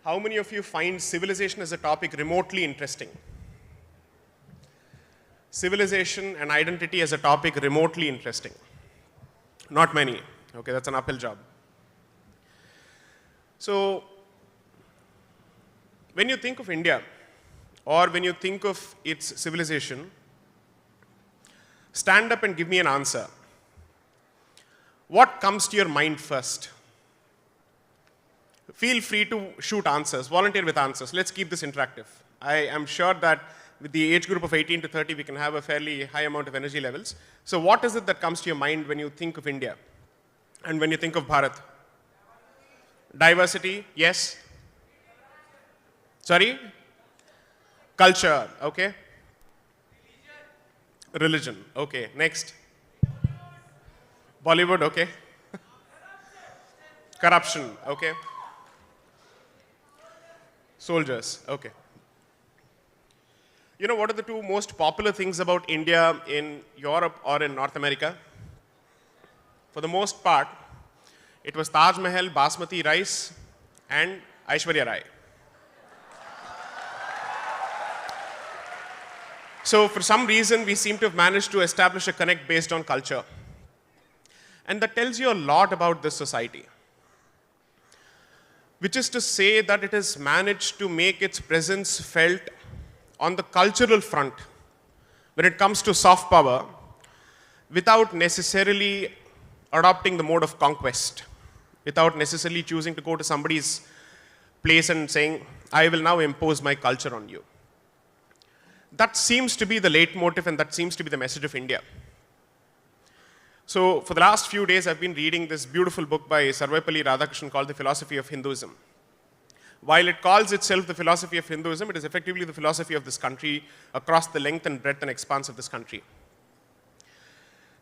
How many of you find civilization as a topic remotely interesting? Civilization and identity as a topic remotely interesting. Not many. Okay, that's an uphill job. So, when you think of India, or when you think of its civilization, stand up and give me an answer. What comes to your mind first? Feel free to shoot answers, volunteer with answers. Let's keep this interactive. I am sure that with the age group of 18 to 30, we can have a fairly high amount of energy levels. So what is it that comes to your mind when you think of India and when you think of Bharat? Diversity, yes. Sorry? Culture, okay. Religion, okay. Next. Bollywood, okay. Corruption, okay. Soldiers, okay. You know what are the two most popular things about India in Europe or in North America? For the most part, it was Taj Mahal, Basmati rice, and Aishwarya Rai. So for some reason, we seem to have managed to establish a connect based on culture. And that tells you a lot about this society, which is to say that it has managed to make its presence felt on the cultural front when it comes to soft power without necessarily adopting the mode of conquest, without necessarily choosing to go to somebody's place and saying, I will now impose my culture on you. That seems to be the leitmotif and that seems to be the message of India. So for the last few days, I've been reading this beautiful book by Sarvepalli Radhakrishnan called The Philosophy of Hinduism. While it calls itself the philosophy of Hinduism, it is effectively the philosophy of this country across the length and breadth and expanse of this country.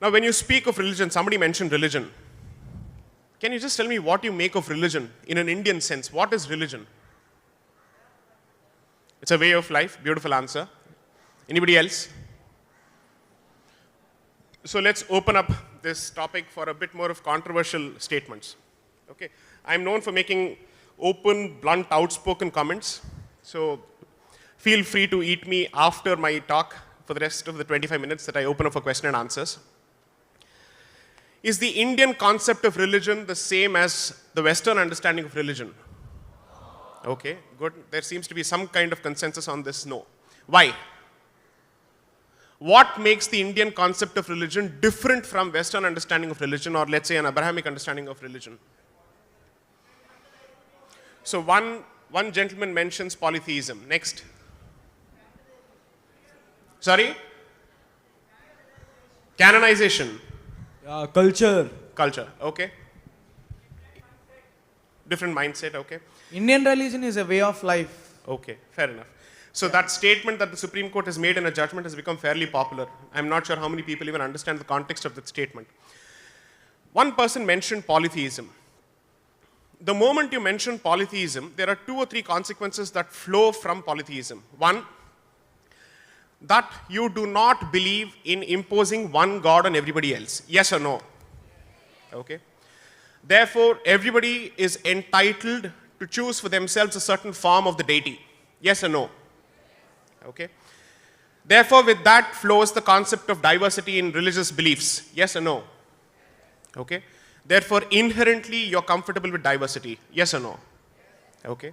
Now, when you speak of religion, somebody mentioned religion. Can you just tell me what you make of religion in an Indian sense? What is religion? It's a way of life. Beautiful answer. Anybody else? So let's open up this topic for a bit more of controversial statements. Okay, I'm known for making open, blunt, outspoken comments. So feel free to eat me after my talk for the rest of the 25 minutes that I open up for question and answers. Is the Indian concept of religion the same as the Western understanding of religion? Okay, good. There seems to be some kind of consensus on this. No. Why? What makes the Indian concept of religion different from Western understanding of religion, or let's say an Abrahamic understanding of religion? So one gentleman mentions polytheism. Next. Sorry? Canonization. Culture. Culture, okay. Different mindset, okay. Indian religion is a way of life. Okay, fair enough. So that statement that the Supreme Court has made in a judgment has become fairly popular. I'm not sure how many people even understand the context of that statement. One person mentioned polytheism. The moment you mention polytheism, there are 2 or 3 consequences that flow from polytheism. One, that you do not believe in imposing one God on everybody else. Yes or no? Okay. Therefore, everybody is entitled to choose for themselves a certain form of the deity. Yes or no? Okay. Therefore, with that flows the concept of diversity in religious beliefs. Yes or no? Okay. Therefore, inherently, you're comfortable with diversity. Yes or no? Okay.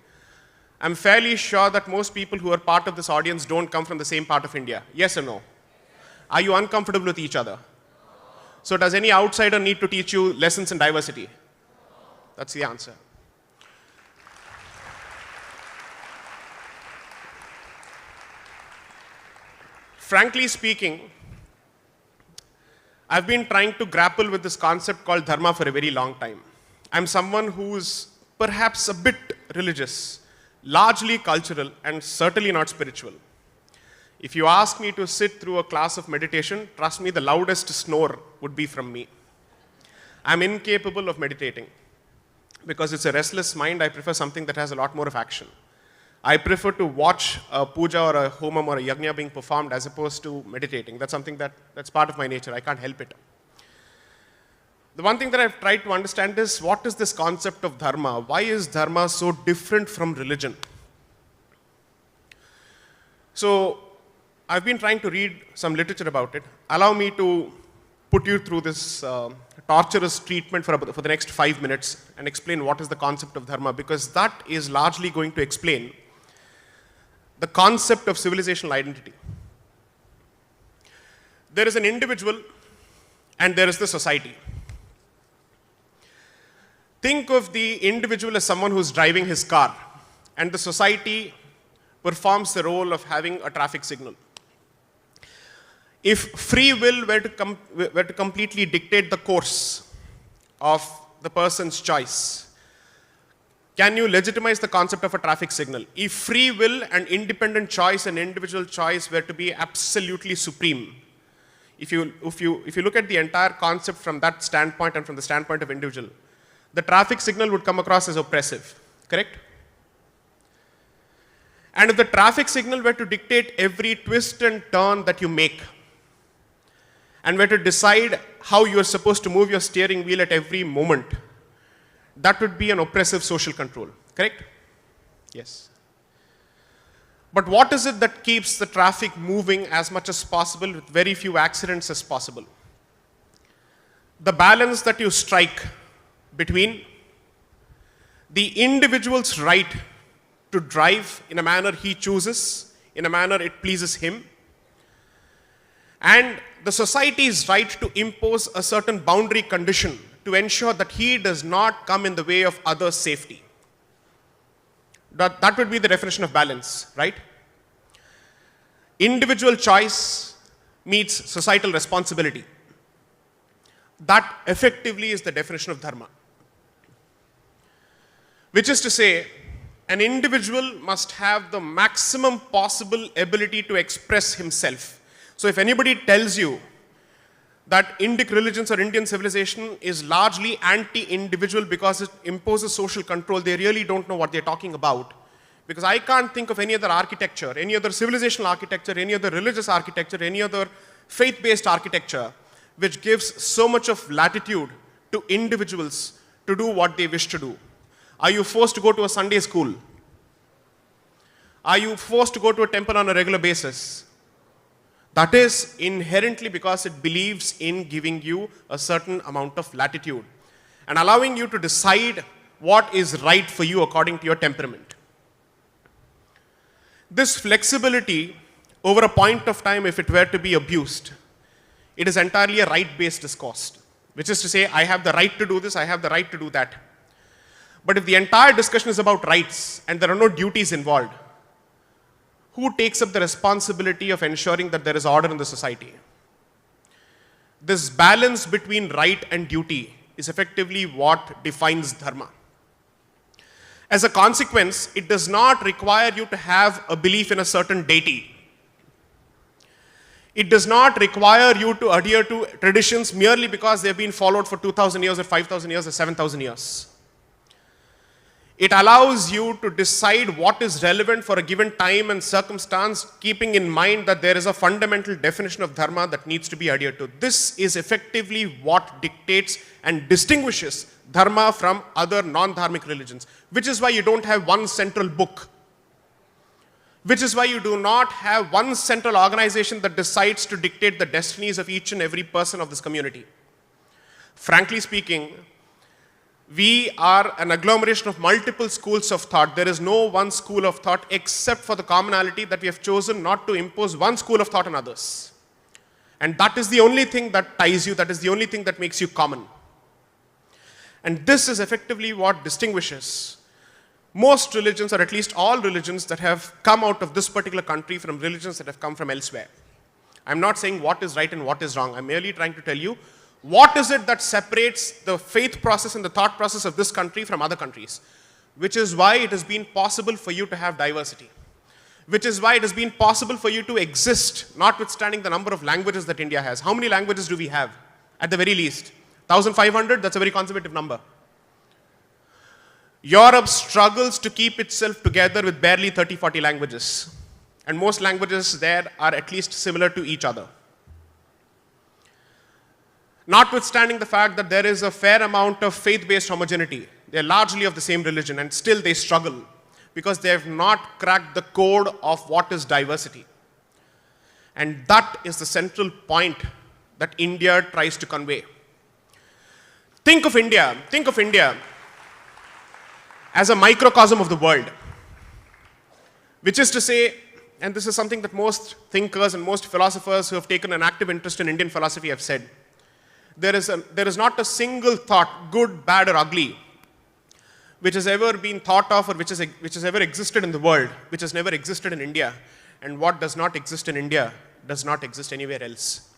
I'm fairly sure that most people who are part of this audience don't come from the same part of India. Yes or no? Are you uncomfortable with each other? So does any outsider need to teach you lessons in diversity? That's the answer. Frankly speaking, I've been trying to grapple with this concept called dharma for a very long time. I'm someone who's perhaps a bit religious, largely cultural, and certainly not spiritual. If you ask me to sit through a class of meditation, trust me, the loudest snore would be from me. I'm incapable of meditating. Because it's a restless mind, I prefer something that has a lot more of action. I prefer to watch a puja or a homam or a yajna being performed as opposed to meditating. That's something that's part of my nature. I can't help it. the one thing that I've tried to understand is what is this concept of dharma? Why is dharma so different from religion? So I've been trying to read some literature about it. Allow me to put you through this torturous treatment for the next 5 minutes and explain what is the concept of dharma, because that is largely going to explain the concept of civilizational identity. There is an individual and there is the society. Think of the individual as someone who's driving his car, and the society performs the role of having a traffic signal. If free will were to completely dictate the course of the person's choice, can you legitimize the concept of a traffic signal? If free will and independent choice and individual choice were to be absolutely supreme, if you look at the entire concept from that standpoint and from the standpoint of individual, the traffic signal would come across as oppressive, correct? And if the traffic signal were to dictate every twist and turn that you make, and were to decide how you are supposed to move your steering wheel at every moment, that would be an oppressive social control, correct? Yes. But what is it that keeps the traffic moving as much as possible with very few accidents as possible? The balance that you strike between the individual's right to drive in a manner he chooses, in a manner it pleases him, and the society's right to impose a certain boundary condition to ensure that he does not come in the way of others' safety. That would be the definition of balance, right? Individual choice meets societal responsibility. That effectively is the definition of dharma. Which is to say, an individual must have the maximum possible ability to express himself. So if anybody tells you that Indic religions or Indian civilization is largely anti-individual because it imposes social control, they really don't know what they're talking about. Because I can't think of any other architecture, any other civilizational architecture, any other religious architecture, any other faith-based architecture which gives so much of latitude to individuals to do what they wish to do. Are you forced to go to a Sunday school? Are you forced to go to a temple on a regular basis? That is inherently because it believes in giving you a certain amount of latitude and allowing you to decide what is right for you according to your temperament. This flexibility over a point of time, if it were to be abused, it is entirely a right-based discourse, which is to say, I have the right to do this, I have the right to do that. But if the entire discussion is about rights and there are no duties involved, who takes up the responsibility of ensuring that there is order in the society? This balance between right and duty is effectively what defines dharma. As a consequence, it does not require you to have a belief in a certain deity. It does not require you to adhere to traditions merely because they have been followed for 2,000 years or 5,000 years or 7,000 years. It allows you to decide what is relevant for a given time and circumstance, keeping in mind that there is a fundamental definition of dharma that needs to be adhered to. This is effectively what dictates and distinguishes dharma from other non-dharmic religions, which is why you don't have one central book, which is why you do not have one central organization that decides to dictate the destinies of each and every person of this community. Frankly speaking, we are an agglomeration of multiple schools of thought. There is no one school of thought except for the commonality that we have chosen not to impose one school of thought on others. And that is the only thing that ties you, that is the only thing that makes you common. And this is effectively what distinguishes most religions, or at least all religions that have come out of this particular country from religions that have come from elsewhere. I'm not saying what is right and what is wrong. I'm merely trying to tell you what is it that separates the faith process and the thought process of this country from other countries, which is why it has been possible for you to have diversity, which is why it has been possible for you to exist, notwithstanding the number of languages that India has. How many languages do we have? At the very least, 1,500, that's a very conservative number. Europe struggles to keep itself together with barely 30, 40 languages. And most languages there are at least similar to each other. Notwithstanding the fact that there is a fair amount of faith-based homogeneity, they're largely of the same religion and still they struggle because they have not cracked the code of what is diversity. And that is the central point that India tries to convey. Think of India as a microcosm of the world, which is to say, and this is something that most thinkers and most philosophers who have taken an active interest in Indian philosophy have said, there is not a single thought, good, bad, or ugly, which has ever been thought of or which has ever existed in the world, which has never existed in India. And what does not exist in India does not exist anywhere else.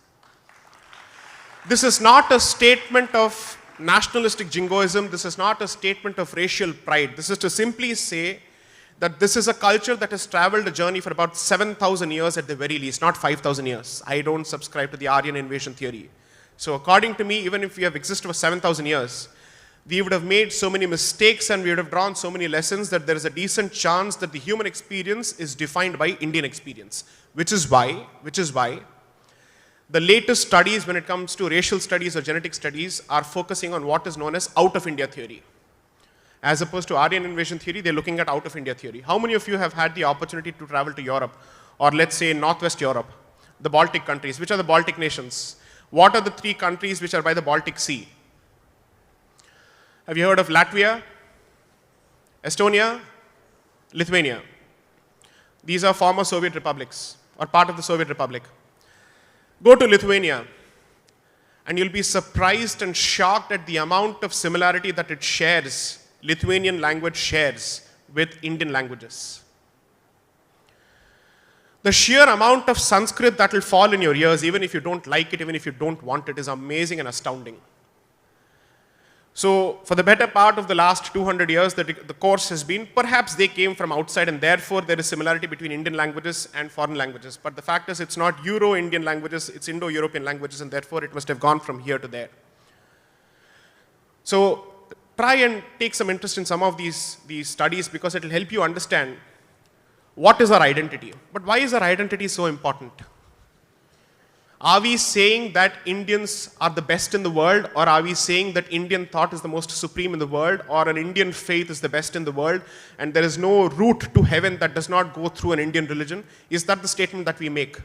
This is not a statement of nationalistic jingoism. This is not a statement of racial pride. This is to simply say that this is a culture that has traveled a journey for about 7,000 years at the very least, not 5,000 years. I don't subscribe to the Aryan invasion theory. So according to me, even if we have existed for 7,000 years, we would have made so many mistakes and we would have drawn so many lessons that there is a decent chance that the human experience is defined by Indian experience, which is why the latest studies when it comes to racial studies or genetic studies are focusing on what is known as out of India theory. As opposed to Aryan invasion theory, they're looking at out of India theory. How many of you have had the opportunity to travel to Europe, or let's say Northwest Europe, the Baltic countries? Which are the Baltic nations? What are the 3 countries which are by the Baltic Sea? Have you heard of Latvia, Estonia, Lithuania? These are former Soviet republics, or part of the Soviet Republic. Go to Lithuania, and you'll be surprised and shocked at the amount of similarity that it shares, Lithuanian language shares with Indian languages. The sheer amount of Sanskrit that will fall in your ears, even if you don't like it, even if you don't want it, is amazing and astounding. So, for the better part of the last 200 years, the course has been, perhaps they came from outside and therefore there is similarity between Indian languages and foreign languages. But the fact is, it's not Euro-Indian languages, it's Indo-European languages, and therefore it must have gone from here to there. So, try and take some interest in some of these studies because it will help you understand what is our identity. But why is our identity so important? Are we saying that Indians are the best in the world, or are we saying that Indian thought is the most supreme in the world, or an Indian faith is the best in the world, and there is no route to heaven that does not go through an Indian religion? Is that the statement that we make?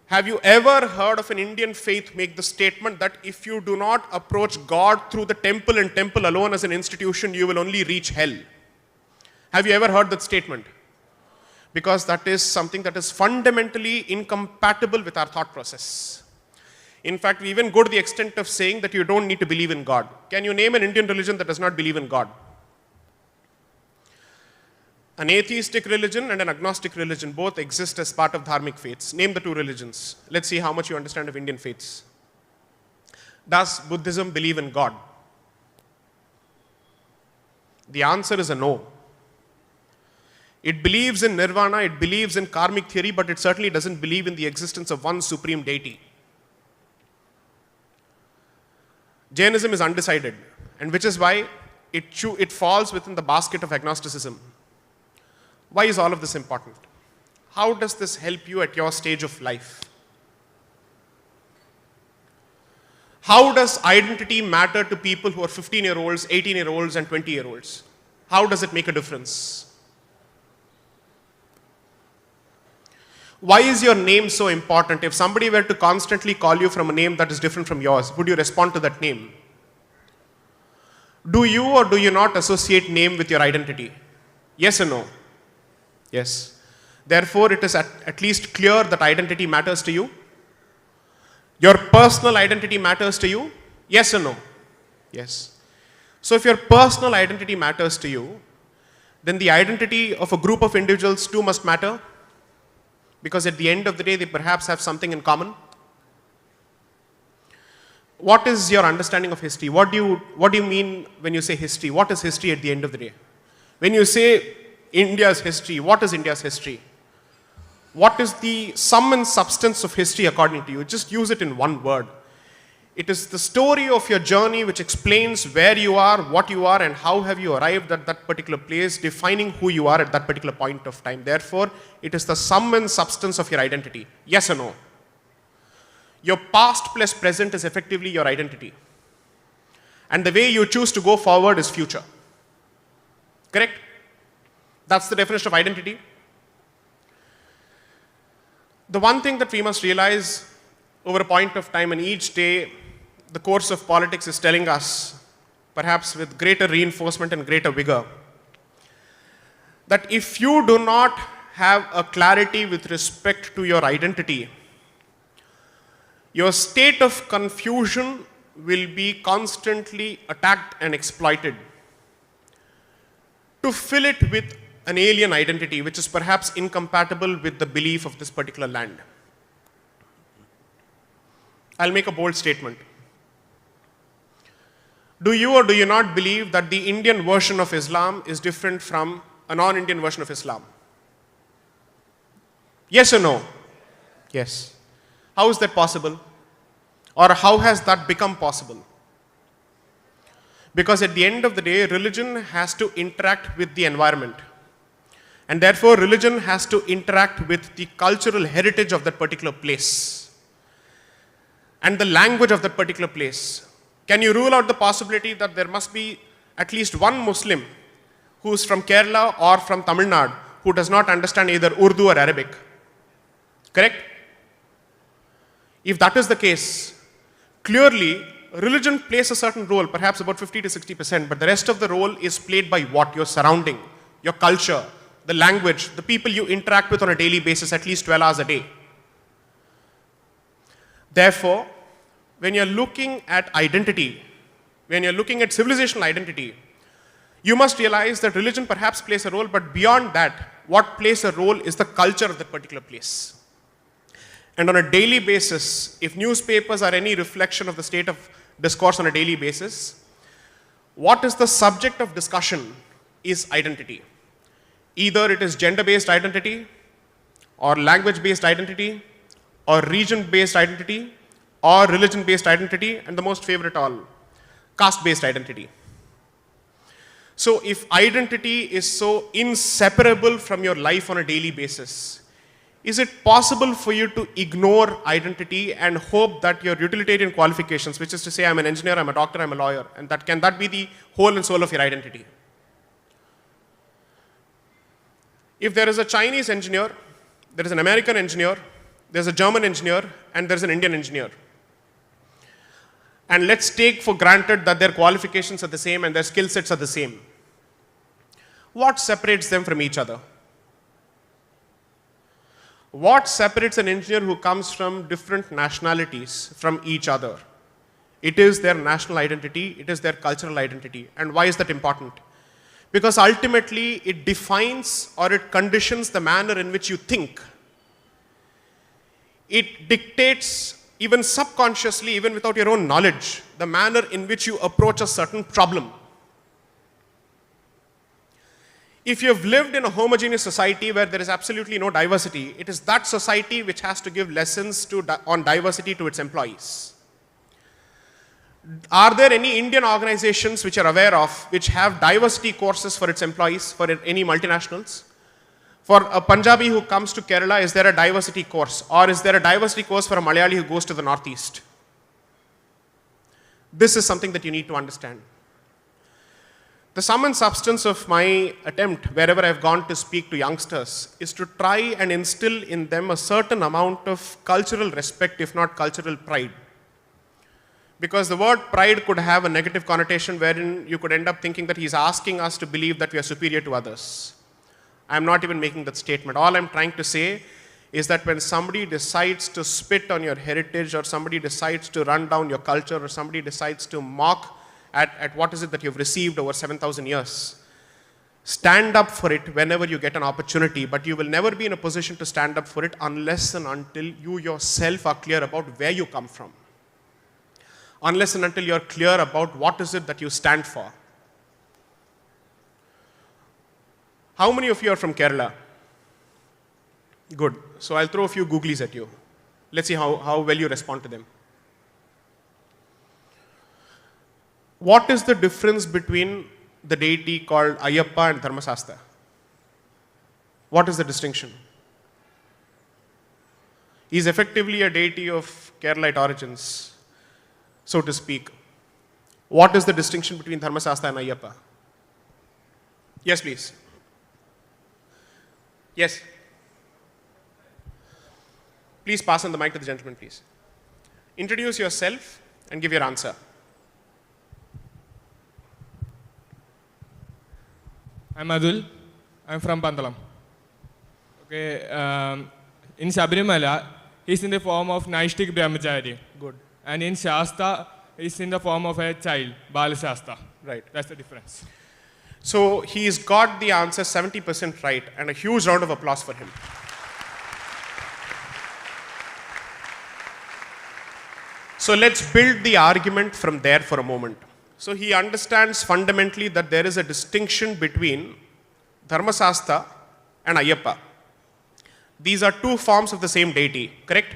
Have you ever heard of an Indian faith make the statement that if you do not approach God through the temple and temple alone as an institution, you will only reach hell? Have you ever heard that statement? Because that is something that is fundamentally incompatible with our thought process. In fact, we even go to the extent of saying that you don't need to believe in God. Can you name an Indian religion that does not believe in God? An atheistic religion and an agnostic religion both exist as part of dharmic faiths. Name the 2 religions. Let's see how much you understand of Indian faiths. Does Buddhism believe in God? The answer is a no. It believes in nirvana, it believes in karmic theory, but it certainly doesn't believe in the existence of one supreme deity. Jainism is undecided, and which is why it falls within the basket of agnosticism. Why is all of this important? How does this help you at your stage of life? How does identity matter to people who are 15-year-olds, 18-year-olds, and 20-year-olds? How does it make a difference? Why is your name so important? If somebody were to constantly call you from a name that is different from yours, would you respond to that name? Do you or do you not associate name with your identity? Yes or no? Yes. Therefore, it is at least clear that identity matters to you. Your personal identity matters to you. Yes or no? Yes. So if your personal identity matters to you, then the identity of a group of individuals too must matter. Because at the end of the day, they perhaps have something in common. What is your understanding of history? What do you mean when you say history? What is history at the end of the day? When you say India's history, what is India's history? What is the sum and substance of history according to you? Just use it in one word. It is the story of your journey which explains where you are, what you are, and how have you arrived at that particular place, defining who you are at that particular point of time. Therefore, it is the sum and substance of your identity. Yes or no? Your past plus present is effectively your identity. And the way you choose to go forward is future. Correct? That's the definition of identity. The one thing that we must realize over a point of time, and each day the course of politics is telling us, perhaps with greater reinforcement and greater vigor, that if you do not have a clarity with respect to your identity, your state of confusion will be constantly attacked and exploited to fill it with an alien identity which is perhaps incompatible with the belief of this particular land. I'll make a bold statement. Do you or do you not believe that the Indian version of Islam is different from a non-Indian version of Islam? Yes or no? Yes. How is that possible? Or how has that become possible? Because at the end of the day, religion has to interact with the environment. And therefore, religion has to interact with the cultural heritage of that particular place and the language of that particular place. Can you rule out the possibility that there must be at least one Muslim who is from Kerala or from Tamil Nadu who does not understand either Urdu or Arabic? Correct? If that is the case, clearly religion plays a certain role, perhaps about 50 to 60%, but the rest of the role is played by what? Your surrounding, your culture, the language, the people you interact with on a daily basis, at least 12 hours a day. Therefore, when you're looking at identity, when you're looking at civilizational identity, you must realize that religion perhaps plays a role, but beyond that, what plays a role is the culture of that particular place. And on a daily basis, if newspapers are any reflection of the state of discourse on a daily basis, what is the subject of discussion is identity. Either it is gender-based identity, or language-based identity, or region-based identity, or religion-based identity, and the most favorite all, caste-based identity. So if identity is so inseparable from your life on a daily basis, is it possible for you to ignore identity and hope that your utilitarian qualifications, which is to say I'm an engineer, I'm a doctor, I'm a lawyer, and can that be the whole and soul of your identity? If there is a Chinese engineer, there is an American engineer, there's a German engineer, and there's an Indian engineer, and let's take for granted that their qualifications are the same and their skill sets are the same, what separates them from each other? What separates an engineer who comes from different nationalities from each other? It is their national identity, it is their cultural identity. And why is that important? Because ultimately it defines or it conditions the manner in which you think. It dictates, even subconsciously, even without your own knowledge, the manner in which you approach a certain problem. If you have lived in a homogeneous society where there is absolutely no diversity, it is that society which has to give lessons on diversity to its employees. Are there any Indian organizations which are aware of which have diversity courses for its employees, for any multinationals? For a Punjabi who comes to Kerala, is there a diversity course? Or is there a diversity course for a Malayali who goes to the Northeast? This is something that you need to understand. The sum and substance of my attempt, wherever I've gone to speak to youngsters, is to try and instill in them a certain amount of cultural respect, if not cultural pride. Because the word pride could have a negative connotation wherein you could end up thinking that he's asking us to believe that we are superior to others. I'm not even making that statement. All I'm trying to say is that when somebody decides to spit on your heritage, or somebody decides to run down your culture, or somebody decides to mock at what is it that you've received over 7,000 years, stand up for it whenever you get an opportunity, but you will never be in a position to stand up for it unless and until you yourself are clear about where you come from. Unless and until you're clear about what is it that you stand for. How many of you are from Kerala? Good. So I'll throw a few googlies at you. Let's see how well you respond to them. What is the difference between the deity called Ayyappa and Dharmasastha? What is the distinction? He is effectively a deity of Keralite origins, so to speak. What is the distinction between Dharmasastha and Ayyappa? Yes, please. Yes. Please pass on the mic to the gentleman, please. Introduce yourself and give your answer. I'm Adul. I'm from Pandalam. Okay, in Sabrimala, he's in the form of Naishtik Brahmachari. Good. And in Shasta, he's in the form of a child, Bala Shasta. Right. That's the difference. So he's got the answer 70% right, and a huge round of applause for him. So let's build the argument from there for a moment. So he understands fundamentally that there is a distinction between Dharmasastha and Ayyappa. These are two forms of the same deity, correct?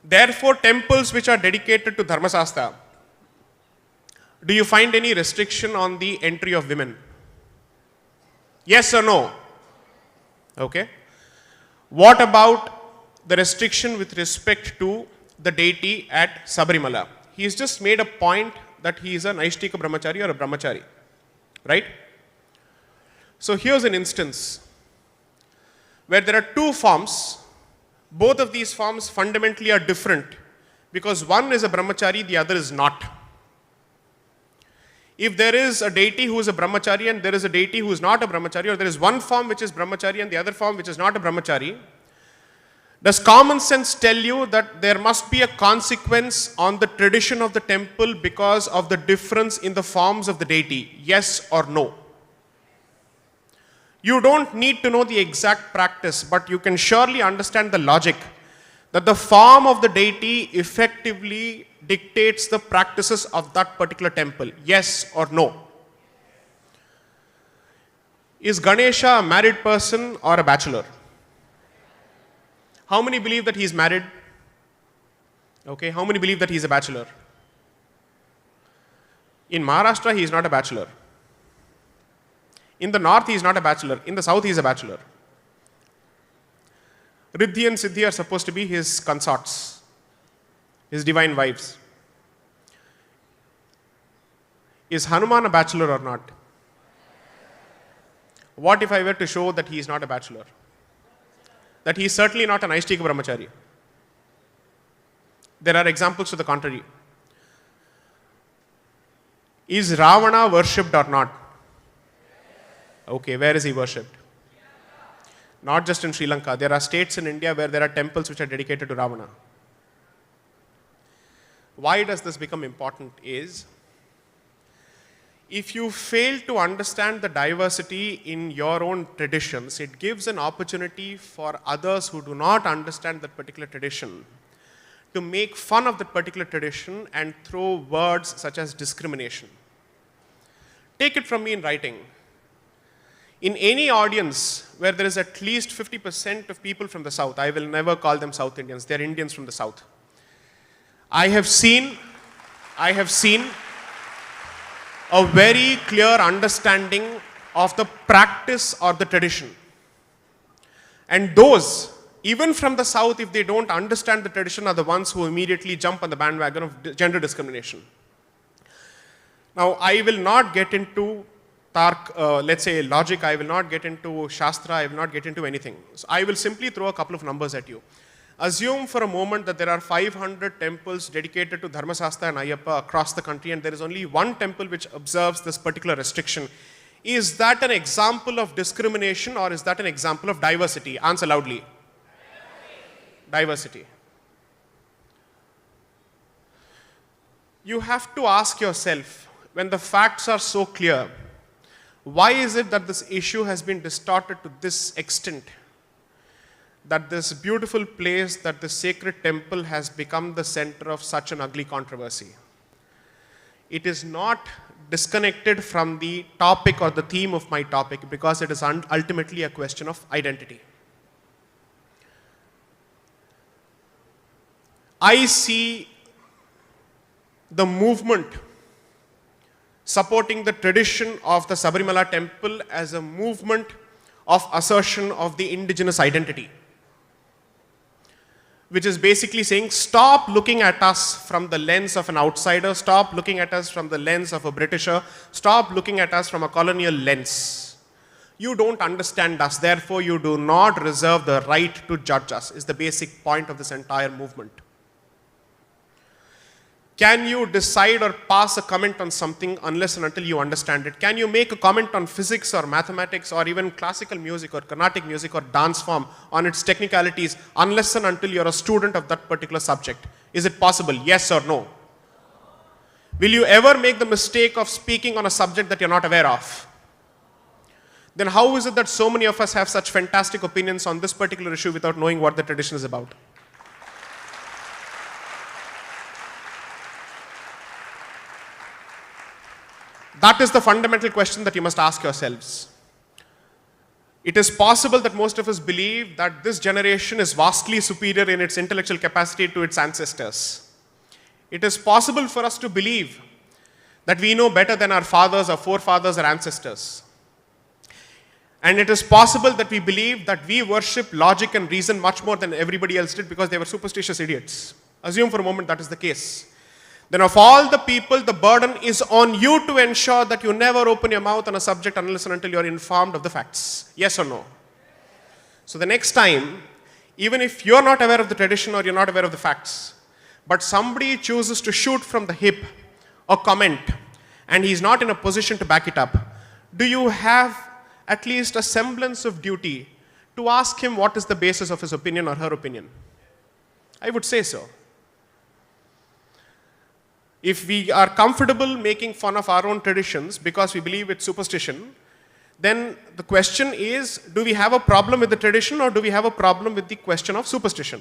Therefore, temples which are dedicated to Dharmasastha, do you find any restriction on the entry of women? Yes or no? Okay. What about the restriction with respect to the deity at Sabrimala? He's just made a point that he is a Naishtika Brahmachari or a Brahmachari, right? So here's an instance where there are two forms. Both of these forms fundamentally are different because one is a Brahmachari, the other is not. If there is a deity who is a Brahmachari and there is a deity who is not a Brahmachari, or there is one form which is Brahmachari and the other form which is not a Brahmachari, does common sense tell you that there must be a consequence on the tradition of the temple because of the difference in the forms of the deity? Yes or no? You don't need to know the exact practice, but you can surely understand the logic that the form of the deity effectively dictates the practices of that particular temple. Yes or no? Is Ganesha a married person or a bachelor? How many believe that he is married? Okay, how many believe that he is a bachelor? In Maharashtra, he is not a bachelor. In the north, he is not a bachelor. In the south, he is a bachelor. Riddhi and Siddhi are supposed to be his consorts, his divine wives. Is Hanuman a bachelor or not? What if I were to show that he is not a bachelor? That he is certainly not an Naishtika Brahmachari. There are examples to the contrary. Is Ravana worshipped or not? Okay, where is he worshipped? Not just in Sri Lanka. There are states in India where there are temples which are dedicated to Ravana. Why does this become important is, if you fail to understand the diversity in your own traditions, it gives an opportunity for others who do not understand that particular tradition to make fun of that particular tradition and throw words such as discrimination. Take it from me in writing. In any audience where there is at least 50% of people from the South, I will never call them South Indians, they are Indians from the South. I have seen a very clear understanding of the practice or the tradition. And those, even from the South, if they don't understand the tradition, are the ones who immediately jump on the bandwagon of gender discrimination. Now, I will not get into let's say logic, I will not get into Shastra, I will not get into anything. So I will simply throw a couple of numbers at you. Assume for a moment that there are 500 temples dedicated to Dharmasastha and Ayyappa across the country, and there is only one temple which observes this particular restriction. Is that an example of discrimination or is that an example of diversity? Answer loudly. Diversity. You have to ask yourself, when the facts are so clear, why is it that this issue has been distorted to this extent? That this beautiful place, that this sacred temple has become the center of such an ugly controversy. It is not disconnected from the topic or the theme of my topic because it is ultimately a question of identity. I see the movement supporting the tradition of the Sabrimala temple as a movement of assertion of the indigenous identity. which is basically saying stop looking at us from the lens of an outsider, stop looking at us from the lens of a Britisher, stop looking at us from a colonial lens. You don't understand us, therefore you do not reserve the right to judge us, is the basic point of this entire movement. Can you decide or pass a comment on something unless and until you understand it? Can you make a comment on physics or mathematics or even classical music or Carnatic music or dance form on its technicalities unless and until you're a student of that particular subject? Is it possible? Yes or no? Will you ever make the mistake of speaking on a subject that you're not aware of? Then how is it that so many of us have such fantastic opinions on this particular issue without knowing what the tradition is about? That is the fundamental question that you must ask yourselves. It is possible that most of us believe that this generation is vastly superior in its intellectual capacity to its ancestors. It is possible for us to believe that we know better than our fathers, our forefathers, our ancestors. And it is possible that we believe that we worship logic and reason much more than everybody else did because they were superstitious idiots. Assume for a moment that is the case. Then of all the people, the burden is on you to ensure that you never open your mouth on a subject unless and until you are informed of the facts. Yes or no? So the next time, even if you are not aware of the tradition or you are not aware of the facts, but somebody chooses to shoot from the hip or comment and he is not in a position to back it up, do you have at least a semblance of duty to ask him what is the basis of his opinion or her opinion? I would say so. If we are comfortable making fun of our own traditions because we believe it's superstition, then the question is, do we have a problem with the tradition or do we have a problem with the question of superstition?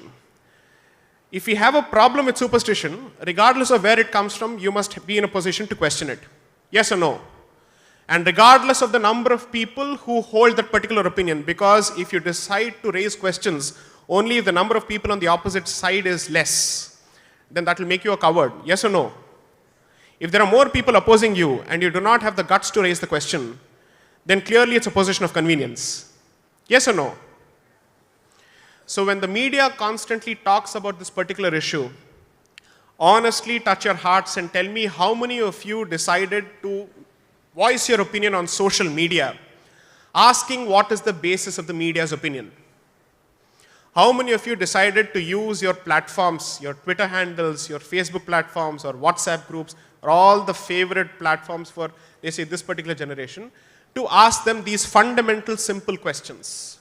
If we have a problem with superstition, regardless of where it comes from, you must be in a position to question it. Yes or no? And regardless of the number of people who hold that particular opinion, because if you decide to raise questions only if the number of people on the opposite side is less, then that will make you a coward. Yes or no? If there are more people opposing you and you do not have the guts to raise the question, then clearly it's a position of convenience. Yes or no? So when the media constantly talks about this particular issue, honestly touch your hearts and tell me how many of you decided to voice your opinion on social media, asking what is the basis of the media's opinion. How many of you decided to use your platforms, your Twitter handles, your Facebook platforms, or WhatsApp groups, or all the favorite platforms for, let's say, this particular generation, to ask them these fundamental, simple questions?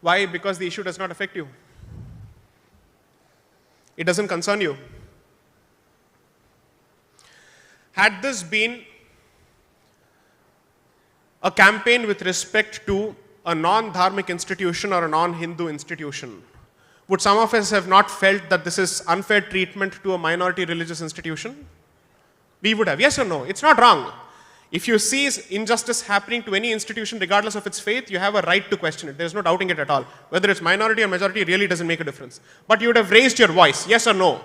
Why? Because the issue does not affect you. It doesn't concern you. Had this been a campaign with respect to a non-dharmic institution or a non-Hindu institution, would some of us have not felt that this is unfair treatment to a minority religious institution? We would have. Yes or no? It's not wrong. If you see injustice happening to any institution, regardless of its faith, you have a right to question it. There's no doubting it at all. Whether it's minority or majority, it really doesn't make a difference. But you would have raised your voice. Yes or no?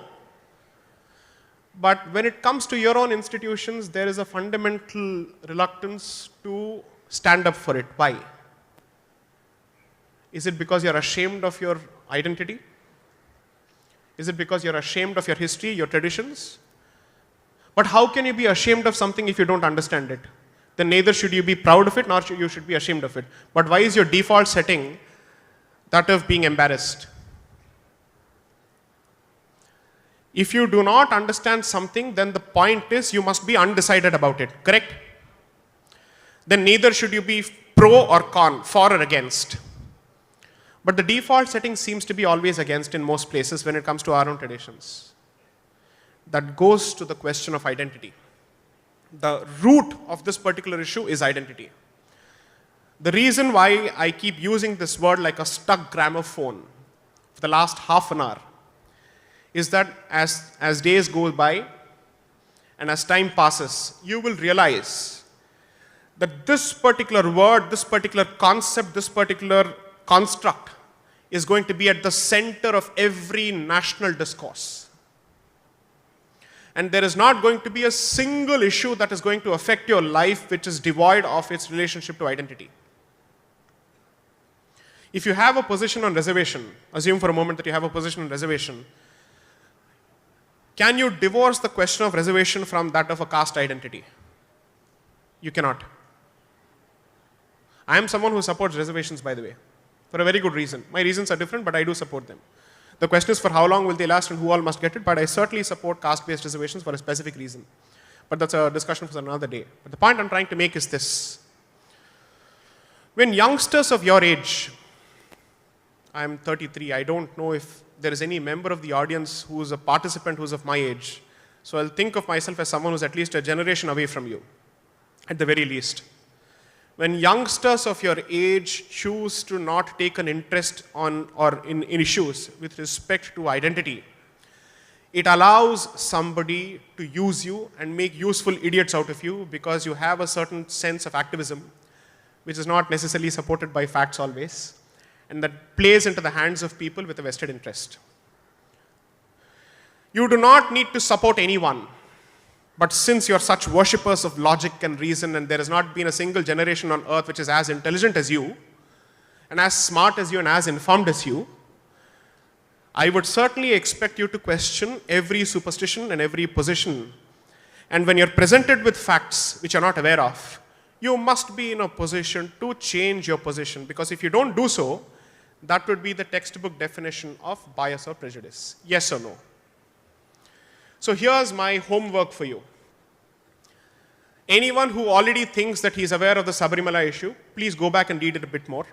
But when it comes to your own institutions, there is a fundamental reluctance to stand up for it. Why? Is it because you're ashamed of your identity? Is it because you're ashamed of your history, your traditions? But how can you be ashamed of something if you don't understand it? Then neither should you be proud of it, nor should you be ashamed of it. But why is your default setting that of being embarrassed? If you do not understand something, then the point is you must be undecided about it, correct? Then neither should you be pro or con, for or against. But the default setting seems to be always against in most places when it comes to our own traditions. That goes to the question of identity. The root of this particular issue is identity. The reason why I keep using this word like a stuck gramophone for the last half an hour is that as days go by and as time passes, you will realize that this particular word, this particular concept, this particular construct is going to be at the center of every national discourse. And there is not going to be a single issue that is going to affect your life which is devoid of its relationship to identity. If you have a position on reservation, assume for a moment that you have a position on reservation, can you divorce the question of reservation from that of a caste identity? You cannot. I am someone who supports reservations, by the way, for a very good reason. My reasons are different, but I do support them. The question is for how long will they last and who all must get it, but I certainly support caste-based reservations for a specific reason. But that's a discussion for another day. But the point I'm trying to make is this. When youngsters of your age, I'm 33, I don't know if there is any member of the audience who is a participant who is of my age. So I'll think of myself as someone who's at least a generation away from you, at the very least. When youngsters of your age choose to not take an interest in issues with respect to identity, it allows somebody to use you and make useful idiots out of you because you have a certain sense of activism, which is not necessarily supported by facts always, and that plays into the hands of people with a vested interest. You do not need to support anyone. But since you're such worshippers of logic and reason, and there has not been a single generation on earth which is as intelligent as you, and as smart as you, and as informed as you, I would certainly expect you to question every superstition and every position. And when you're presented with facts which you're not aware of, you must be in a position to change your position. Because if you don't do so, that would be the textbook definition of bias or prejudice. Yes or no? So here's my homework for you. Anyone who already thinks that he's aware of the Sabarimala issue, please go back and read it a bit more.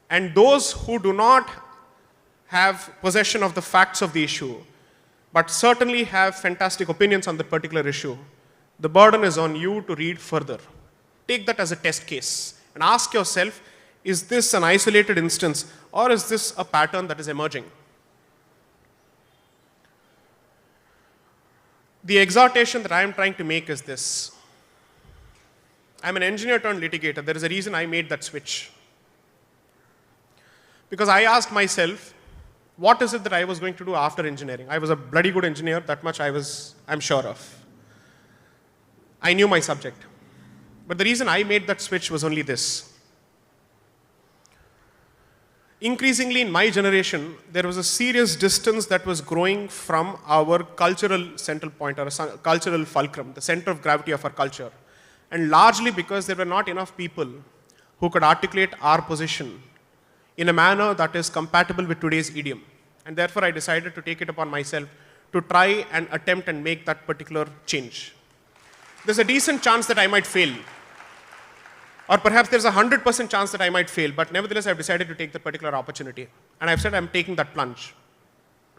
And those who do not have possession of the facts of the issue, but certainly have fantastic opinions on the particular issue, the burden is on you to read further. Take that as a test case and ask yourself, is this an isolated instance or is this a pattern that is emerging? The exhortation that I am trying to make is this. I'm an engineer turned litigator. There is a reason I made that switch. Because I asked myself, what is it that I was going to do after engineering? I was a bloody good engineer, that much I'm sure of. I knew my subject. But the reason I made that switch was only this. Increasingly in my generation, there was a serious distance that was growing from our cultural central point, or cultural fulcrum, the center of gravity of our culture. And largely because there were not enough people who could articulate our position in a manner that is compatible with today's idiom. And therefore I decided to take it upon myself to try and attempt and make that particular change. There's a decent chance that I might fail. Or perhaps there's a 100% chance that I might fail, but nevertheless I've decided to take that particular opportunity. And I've said I'm taking that plunge.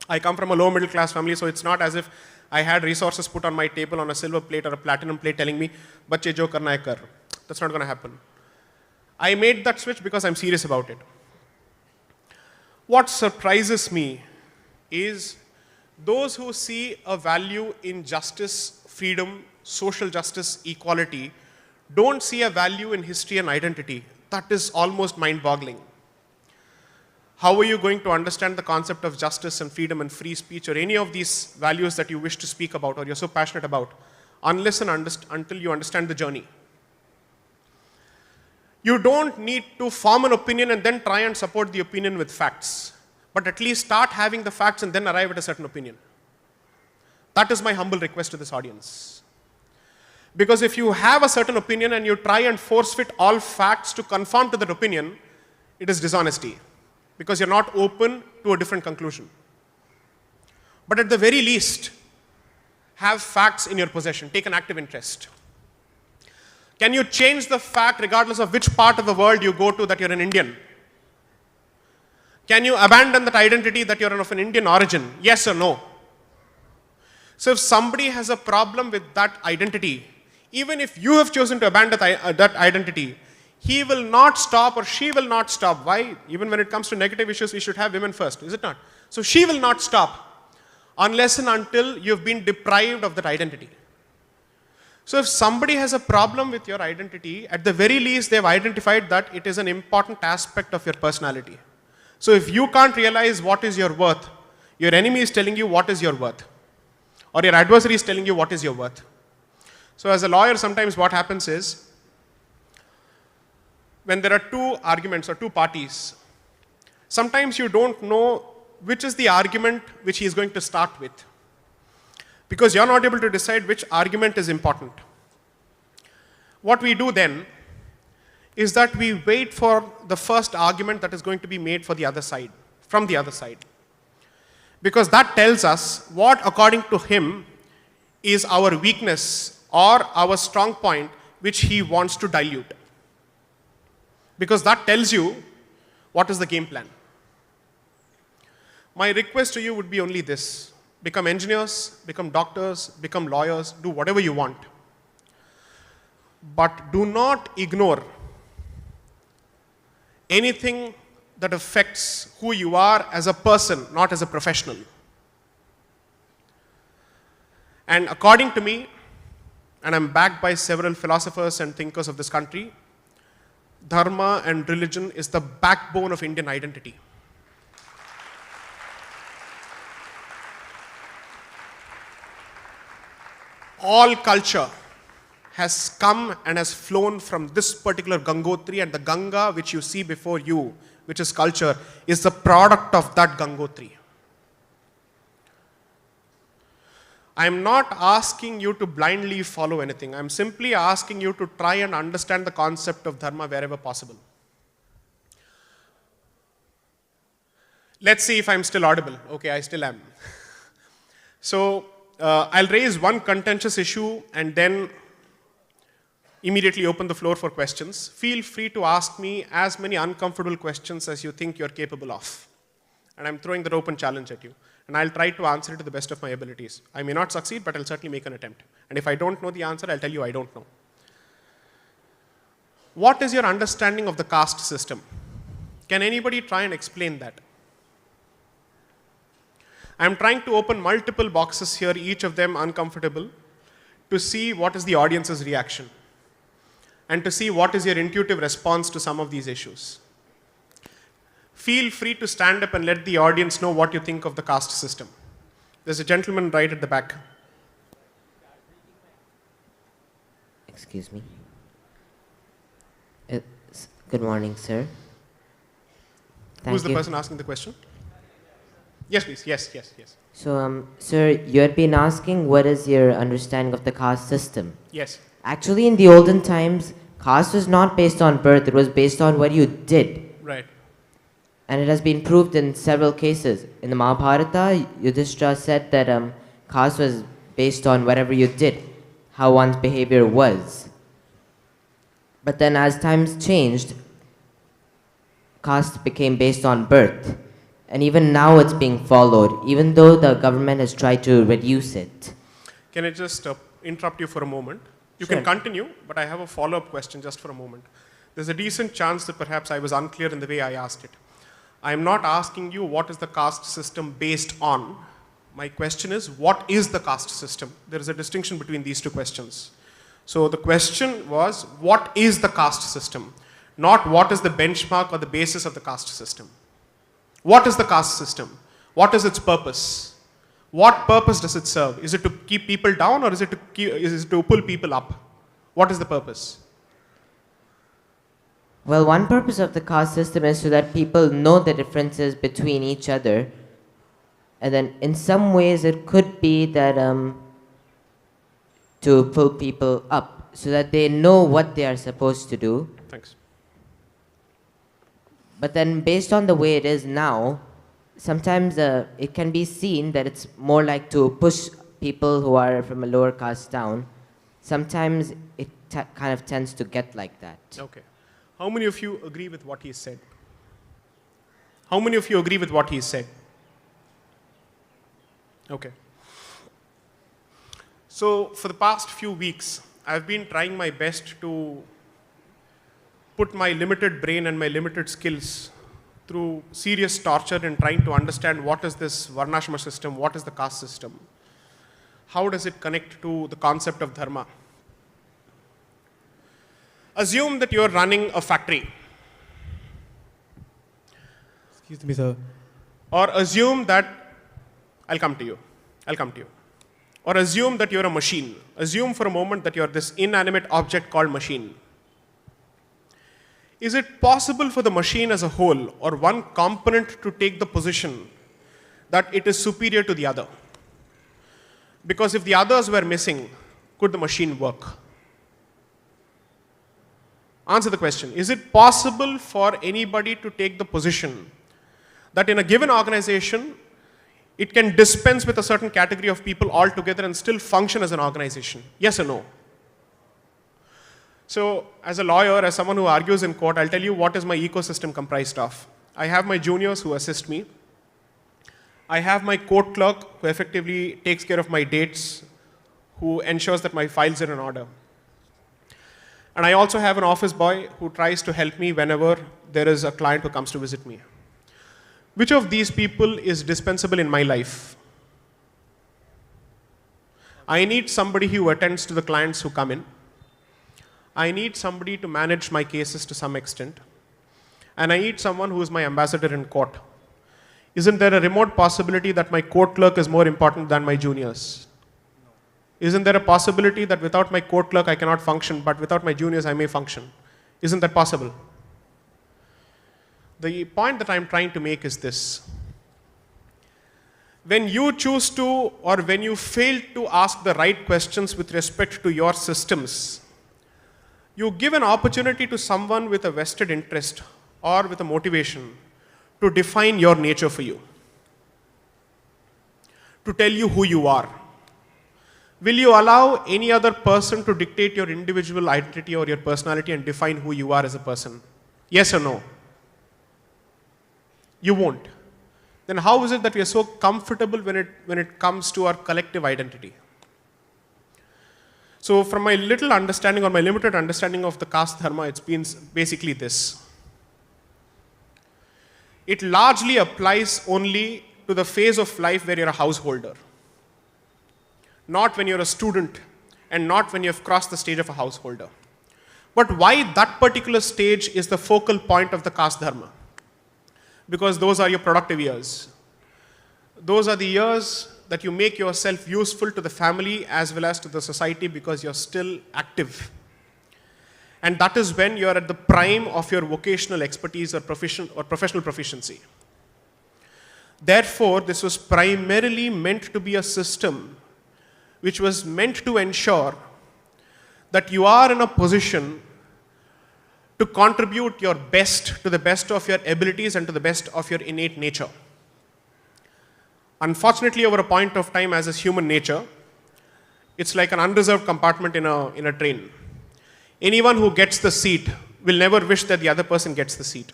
I come from a low middle class family, so it's not as if I had resources put on my table on a silver plate or a platinum plate telling me, "Bacche jo karna hai kar." That's not going to happen. I made that switch because I'm serious about it. What surprises me is those who see a value in justice, freedom, social justice, equality, don't see a value in history and identity. That is almost mind-boggling. How are you going to understand the concept of justice and freedom and free speech or any of these values that you wish to speak about or you're so passionate about unless and until you understand the journey? You don't need to form an opinion and then try and support the opinion with facts, but at least start having the facts and then arrive at a certain opinion. That is my humble request to this audience. Because if you have a certain opinion and you try and force fit all facts to conform to that opinion, it is dishonesty. Because you're not open to a different conclusion. But at the very least, have facts in your possession. Take an active interest. Can you change the fact regardless of which part of the world you go to that you're an Indian? Can you abandon that identity that you're of an Indian origin? Yes or no? So if somebody has a problem with that identity, even if you have chosen to abandon that identity, he will not stop or she will not stop. Why? Even when it comes to negative issues, we should have women first, is it not? So she will not stop unless and until you've been deprived of that identity. So if somebody has a problem with your identity, at the very least, they've identified that it is an important aspect of your personality. So if you can't realize what is your worth, your enemy is telling you what is your worth. Or your adversary is telling you what is your worth. So as a lawyer, sometimes what happens is, when there are two arguments or two parties, sometimes you don't know which is the argument which he is going to start with, because you're not able to decide which argument is important. What we do then is that we wait for the first argument that is going to be made for the other side, from the other side. Because that tells us what, according to him, is our weakness or our strong point which he wants to dilute. Because that tells you what is the game plan. My request to you would be only this: become engineers, become doctors, become lawyers, do whatever you want. But do not ignore anything that affects who you are as a person, not as a professional. And according to me, and I'm backed by several philosophers and thinkers of this country, dharma and religion is the backbone of Indian identity. All culture has come and has flown from this particular Gangotri, and the Ganga which you see before you, which is culture, is the product of that Gangotri. I am not asking you to blindly follow anything. I am simply asking you to try and understand the concept of dharma wherever possible. Let's see if I'm still audible. Okay, I still am. So, I'll raise one contentious issue and then immediately open the floor for questions. Feel free to ask me as many uncomfortable questions as you think you're capable of. And I'm throwing that open challenge at you. And I'll try to answer it to the best of my abilities. I may not succeed, but I'll certainly make an attempt. And if I don't know the answer, I'll tell you I don't know. What is your understanding of the caste system? Can anybody try and explain that? I'm trying to open multiple boxes here, each of them uncomfortable, to see what is the audience's reaction and to see what is your intuitive response to some of these issues. Feel free to stand up and let the audience know what you think of the caste system. There's a gentleman right at the back. Excuse me. Good morning, sir. Who's the person asking the question? Yes, please. Yes. So, sir, you had been asking what is your understanding of the caste system. Yes. Actually, in the olden times, caste was not based on birth, it was based on what you did. Right. And it has been proved in several cases. In the Mahabharata, Yudhishthira said that caste was based on whatever you did, how one's behavior was. But then as times changed, caste became based on birth. And even now it's being followed, even though the government has tried to reduce it. Can I just interrupt you for a moment? You Sure. can continue, but I have a follow-up question just for a moment. There's a decent chance that perhaps I was unclear in the way I asked it. I am not asking you what is the caste system based on. My question is, what is the caste system? There is a distinction between these two questions. So the question was, what is the caste system? Not what is the benchmark or the basis of the caste system. What is the caste system? What is its purpose? What purpose does it serve? Is it to keep people down or is it to pull people up? What is the purpose? Well, one purpose of the caste system is so that people know the differences between each other. And then in some ways it could be that to pull people up so that they know what they are supposed to do. Thanks. But then based on the way it is now, sometimes it can be seen that it's more like to push people who are from a lower caste down. Sometimes it kind of tends to get like that. Okay. How many of you agree with what he said? How many of you agree with what he said? Okay. So for the past few weeks, I've been trying my best to put my limited brain and my limited skills through serious torture in trying to understand what is this Varnashrama system, what is the caste system, how does it connect to the concept of dharma. Assume that you're running a factory. Excuse me, sir. Or assume that, I'll come to you. Or assume that you're a machine. Assume for a moment that you're this inanimate object called machine. is it possible for the machine as a whole or one component to take the position that it is superior to the other? Because if the others were missing, could the machine work? Answer the question. Is it possible for anybody to take the position that in a given organization, it can dispense with a certain category of people altogether and still function as an organization? Yes or no? So, as a lawyer, as someone who argues in court, I'll tell you what is my ecosystem comprised of. I have my juniors who assist me. I have my court clerk who effectively takes care of my dates, who ensures that my files are in order. And I also have an office boy who tries to help me whenever there is a client who comes to visit me. Which of these people is dispensable in my life? I need somebody who attends to the clients who come in. I need somebody to manage my cases to some extent. And I need someone who is my ambassador in court. Isn't there a remote possibility that my court clerk is more important than my juniors? Isn't there a possibility that without my court clerk I cannot function, but without my juniors I may function? Isn't that possible? The point that I'm trying to make is this. When you choose to, or when you fail to ask the right questions with respect to your systems, you give an opportunity to someone with a vested interest or with a motivation to define your nature for you, to tell you who you are. Will you allow any other person to dictate your individual identity or your personality and define who you are as a person? Yes or no? You won't. Then how is it that we are so comfortable when it comes to our collective identity? So from my little understanding or my limited understanding of the caste dharma, it's been basically this. It largely applies only to the phase of life where you're a householder. Not when you're a student and not when you've crossed the stage of a householder. But why that particular stage is the focal point of the caste dharma? Because those are your productive years. Those are the years that you make yourself useful to the family as well as to the society because you're still active. And that is when you're at the prime of your vocational expertise or professional proficiency. Therefore, this was primarily meant to be a system which was meant to ensure that you are in a position to contribute your best to the best of your abilities and to the best of your innate nature. Unfortunately, over a point of time, as is human nature, it's like an unreserved compartment in a train. Anyone who gets the seat will never wish that the other person gets the seat,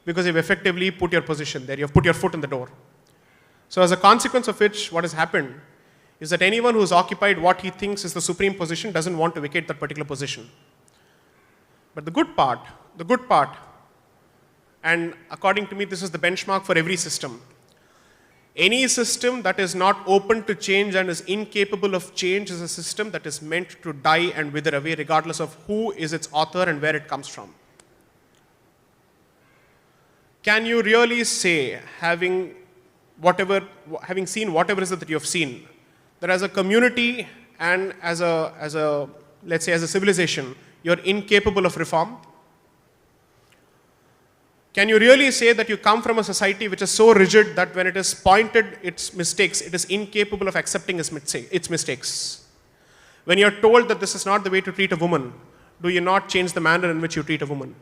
because you've effectively put your position there, you've put your foot in the door. So as a consequence of which, what has happened is that anyone who's occupied what he thinks is the supreme position doesn't want to vacate that particular position. But the good part, and according to me, this is the benchmark for every system. Any system that is not open to change and is incapable of change is a system that is meant to die and wither away regardless of who is its author and where it comes from. Can you really say, having seen whatever it is that you have seen, that as a community and as a let's say as a civilization, you're incapable of reform? Can you really say that you come from a society which is so rigid that when it is pointed its mistakes, it is incapable of accepting its mistakes? When you're told that this is not the way to treat a woman, do you not change the manner in which you treat a woman?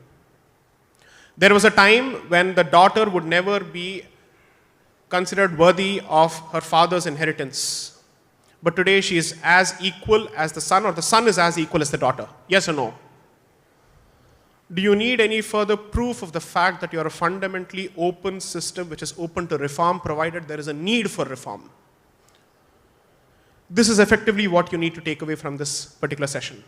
There was a time when the daughter would never be considered worthy of her father's inheritance. But today she is as equal as the son, or the son is as equal as the daughter. Yes or no? Do you need any further proof of the fact that you are a fundamentally open system which is open to reform, provided there is a need for reform? This is effectively what you need to take away from this particular session.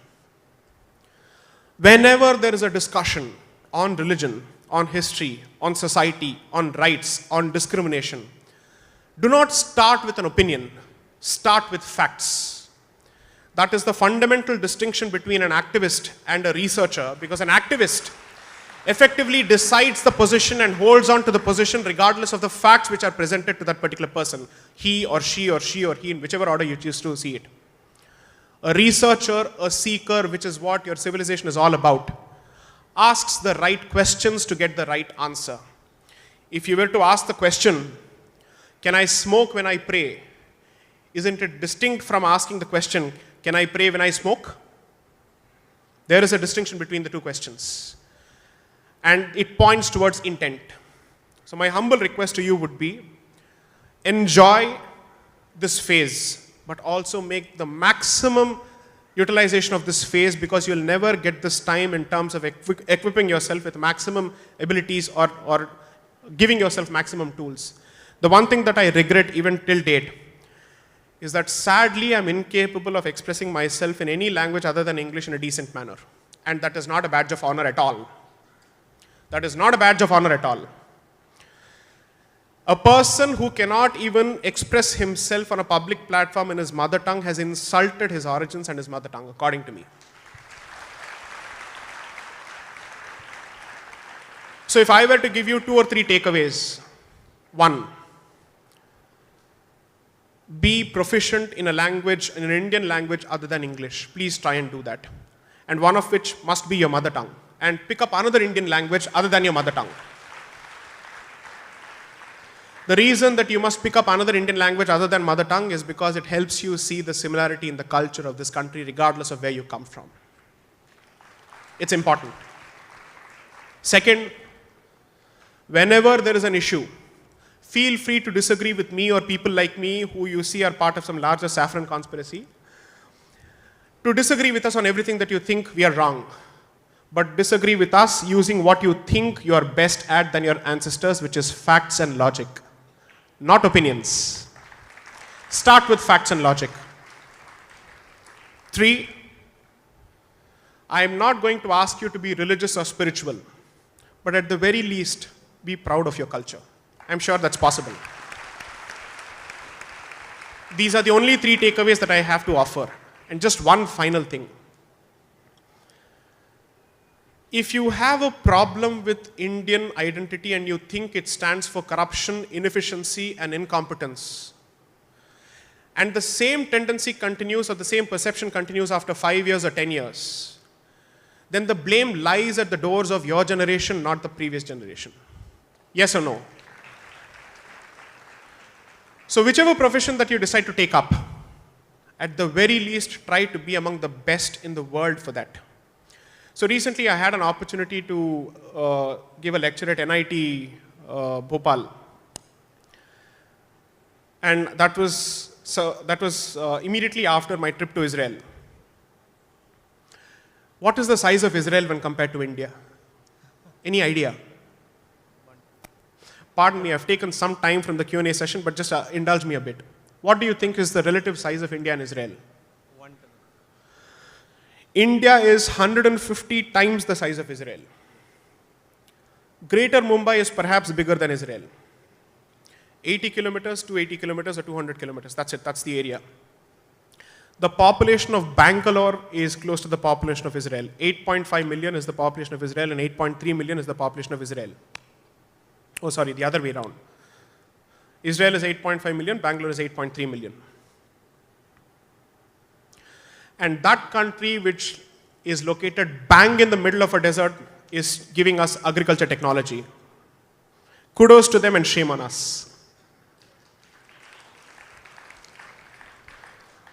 Whenever there is a discussion on religion, on history, on society, on rights, on discrimination, do not start with an opinion, start with facts. That is the fundamental distinction between an activist and a researcher, because an activist effectively decides the position and holds on to the position regardless of the facts which are presented to that particular person, he or she or she or he, in whichever order you choose to see it. A researcher, a seeker, which is what your civilization is all about, asks the right questions to get the right answer. If you were to ask the question, can I smoke when I pray? Isn't it distinct from asking the question, can I pray when I smoke? There is a distinction between the two questions. And it points towards intent. So my humble request to you would be, enjoy this phase, but also make the maximum utilization of this phase, because you'll never get this time in terms of equipping yourself with maximum abilities or giving yourself maximum tools. The one thing that I regret even till date is that sadly I'm incapable of expressing myself in any language other than English in a decent manner. And that is not a badge of honor at all. That is not a badge of honor at all. A person who cannot even express himself on a public platform in his mother tongue has insulted his origins and his mother tongue, according to me. So if I were to give you 2 or 3 takeaways, 1, be proficient in a language, in an Indian language other than English. Please try and do that. And one of which must be your mother tongue. And pick up another Indian language other than your mother tongue. The reason that you must pick up another Indian language other than mother tongue is because it helps you see the similarity in the culture of this country regardless of where you come from. It's important. Second, whenever there is an issue, feel free to disagree with me or people like me who you see are part of some larger saffron conspiracy, to disagree with us on everything that you think we are wrong. But disagree with us using what you think you are best at than your ancestors, which is facts and logic. Not opinions. Start with facts and logic. 3, I am not going to ask you to be religious or spiritual, but at the very least, be proud of your culture. I'm sure that's possible. These are the only 3 takeaways that I have to offer. And just one final thing. If you have a problem with Indian identity and you think it stands for corruption, inefficiency, and incompetence, and the same tendency continues or the same perception continues after 5 years or 10 years, then the blame lies at the doors of your generation, not the previous generation. Yes or no? So whichever profession that you decide to take up, at the very least, try to be among the best in the world for that. So recently I had an opportunity to give a lecture at NIT Bhopal. And that was immediately after my trip to Israel. What is the size of Israel when compared to India? Any idea? Pardon me, I've taken some time from the Q&A session, but just indulge me a bit. What do you think is the relative size of India and Israel? India is 150 times the size of Israel. Greater Mumbai is perhaps bigger than Israel. 80 kilometers, 280 kilometers, or 200 kilometers. That's it, that's the area. The population of Bangalore is close to the population of Israel. 8.5 million is the population of Israel, and 8.3 million is the population of Israel. Oh, sorry, the other way around. Israel is 8.5 million, Bangalore is 8.3 million. And that country, which is located bang in the middle of a desert, is giving us agriculture technology. Kudos to them and shame on us.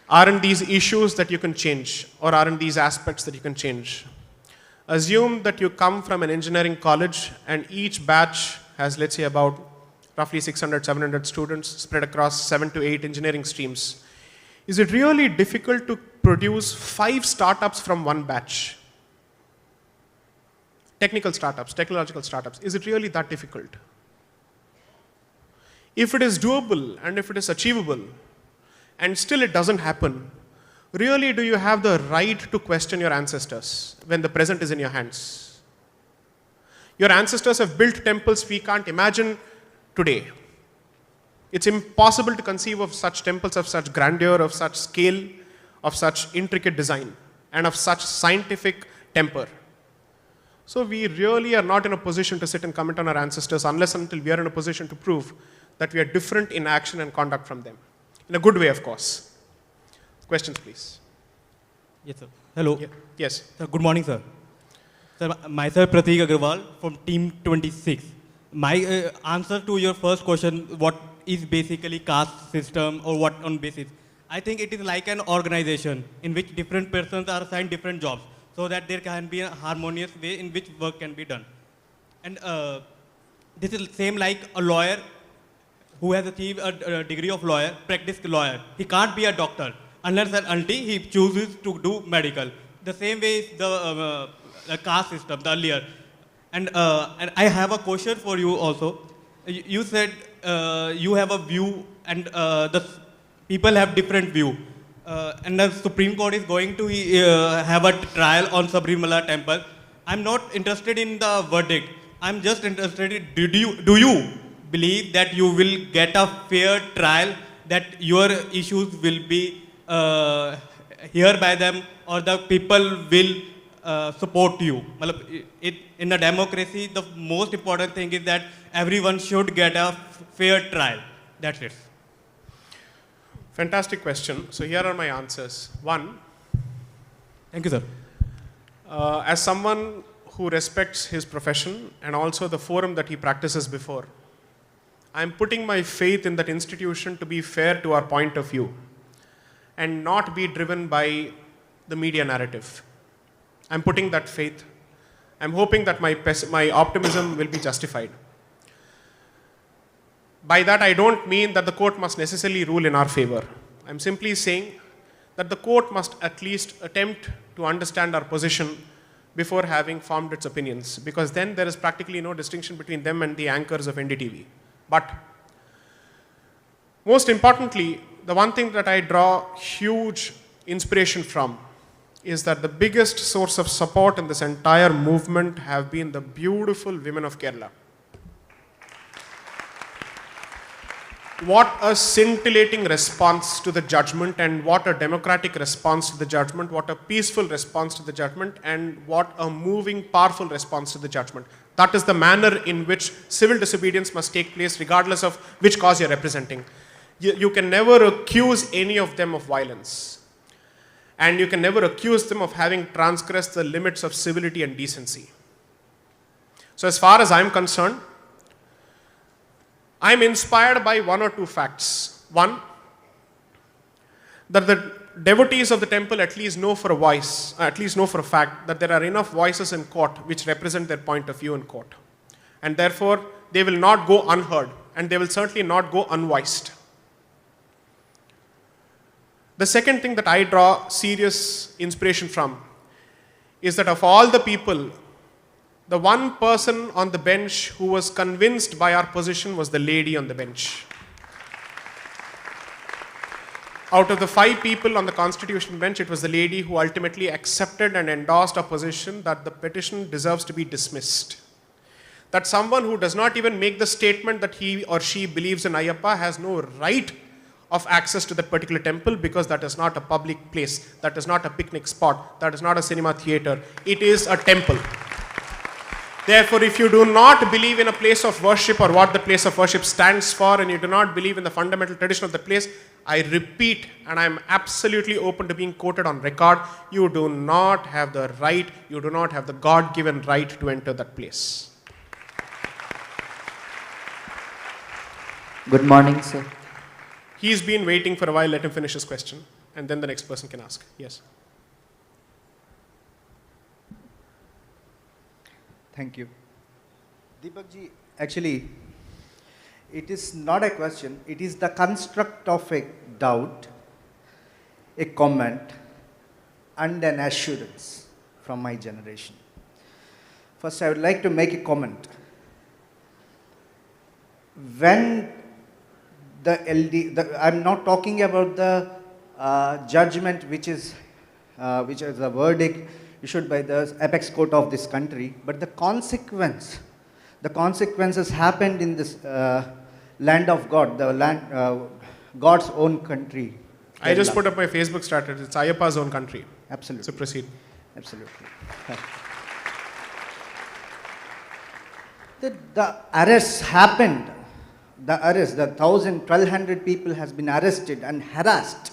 Aren't these issues that you can change, or aren't these aspects that you can change? Assume that you come from an engineering college and each batch has, let's say, about roughly 600, 700 students spread across 7 to 8 engineering streams. Is it really difficult to produce 5 startups from one batch? Technical startups, technological startups. Is it really that difficult? If it is doable and if it is achievable, and still it doesn't happen, really do you have the right to question your ancestors when the present is in your hands? Your ancestors have built temples we can't imagine today. It's impossible to conceive of such temples of such grandeur, of such scale, of such intricate design, and of such scientific temper. So we really are not in a position to sit and comment on our ancestors unless until we are in a position to prove that we are different in action and conduct from them. In a good way, of course. Questions, please. Yes, sir. Hello. Yeah. Yes. Sir, good morning, sir. Sir, myself Prateek Agarwal from Team 26. My answer to your first question, what is basically caste system or what on basis? I think it is like an organization in which different persons are assigned different jobs so that there can be a harmonious way in which work can be done. And this is same like a lawyer who has achieved a degree of lawyer, practiced lawyer. He can't be a doctor unless and until he chooses to do medical. The same way is the caste system, the earlier. And I have a question for you also. You said you have a view and the people have different view. And the Supreme Court is going to have a trial on Sabrimala temple. I'm not interested in the verdict. I'm just interested in, do you believe that you will get a fair trial, that your issues will be heard by them, or the people will support you? In a democracy, the most important thing is that everyone should get a fair trial. That's it. Fantastic question. So here are my answers. One, Thank you, sir. as someone who respects his profession and also the forum that he practices before, I'm putting my faith in that institution to be fair to our point of view and not be driven by the media narrative. I'm putting that faith. I'm hoping that my optimism will be justified. By that, I don't mean that the court must necessarily rule in our favor. I'm simply saying that the court must at least attempt to understand our position before having formed its opinions, because then there is practically no distinction between them and the anchors of NDTV. But most importantly, the one thing that I draw huge inspiration from is that the biggest source of support in this entire movement have been the beautiful women of Kerala. What a scintillating response to the judgment, and what a democratic response to the judgment, what a peaceful response to the judgment, and what a moving, powerful response to the judgment. That is the manner in which civil disobedience must take place regardless of which cause you're representing. You can never accuse any of them of violence. And you can never accuse them of having transgressed the limits of civility and decency. So as far as I'm concerned, I'm inspired by one or two facts. One, that the devotees of the temple at least know for a fact that there are enough voices in court which represent their point of view in court. And therefore, they will not go unheard, and they will certainly not go unvoiced. The second thing that I draw serious inspiration from is that of all the people, the one person on the bench who was convinced by our position was the lady on the bench. Out of the 5 people on the constitution bench, it was the lady who ultimately accepted and endorsed our position that the petition deserves to be dismissed. That someone who does not even make the statement that he or she believes in Ayyappa has no right of access to that particular temple, because that is not a public place, that is not a picnic spot, that is not a cinema theater, it is a temple. Therefore, if you do not believe in a place of worship or what the place of worship stands for, and you do not believe in the fundamental tradition of the place, I repeat, and I am absolutely open to being quoted on record, you do not have the right, you do not have the God-given right to enter that place. Good morning, sir. He's been waiting for a while, let him finish his question, and then the next person can ask. Yes. Thank you. Deepak ji, actually, it is not a question, it is the construct of a doubt, a comment, and an assurance from my generation. First, I would like to make a comment. When I'm not talking about the judgment which is a verdict issued by the apex court of this country, but the consequences happened in this land of God, God's own country. I just put up my Facebook status, it's Ayyappa's own country. Absolutely. So proceed. Absolutely. The arrests happened. The 1,200 people has been arrested and harassed.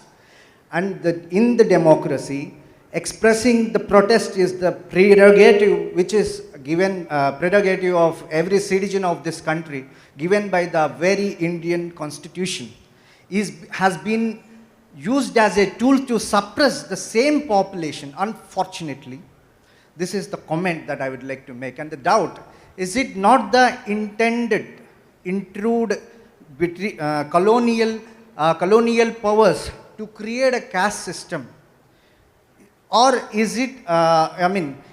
And in the democracy, expressing the protest is the prerogative which is given, prerogative of every citizen of this country, given by the very Indian constitution, has been used as a tool to suppress the same population, unfortunately. This is the comment that I would like to make. And the doubt, is it not the intended intrude between colonial powers to create a caste system? Or is it,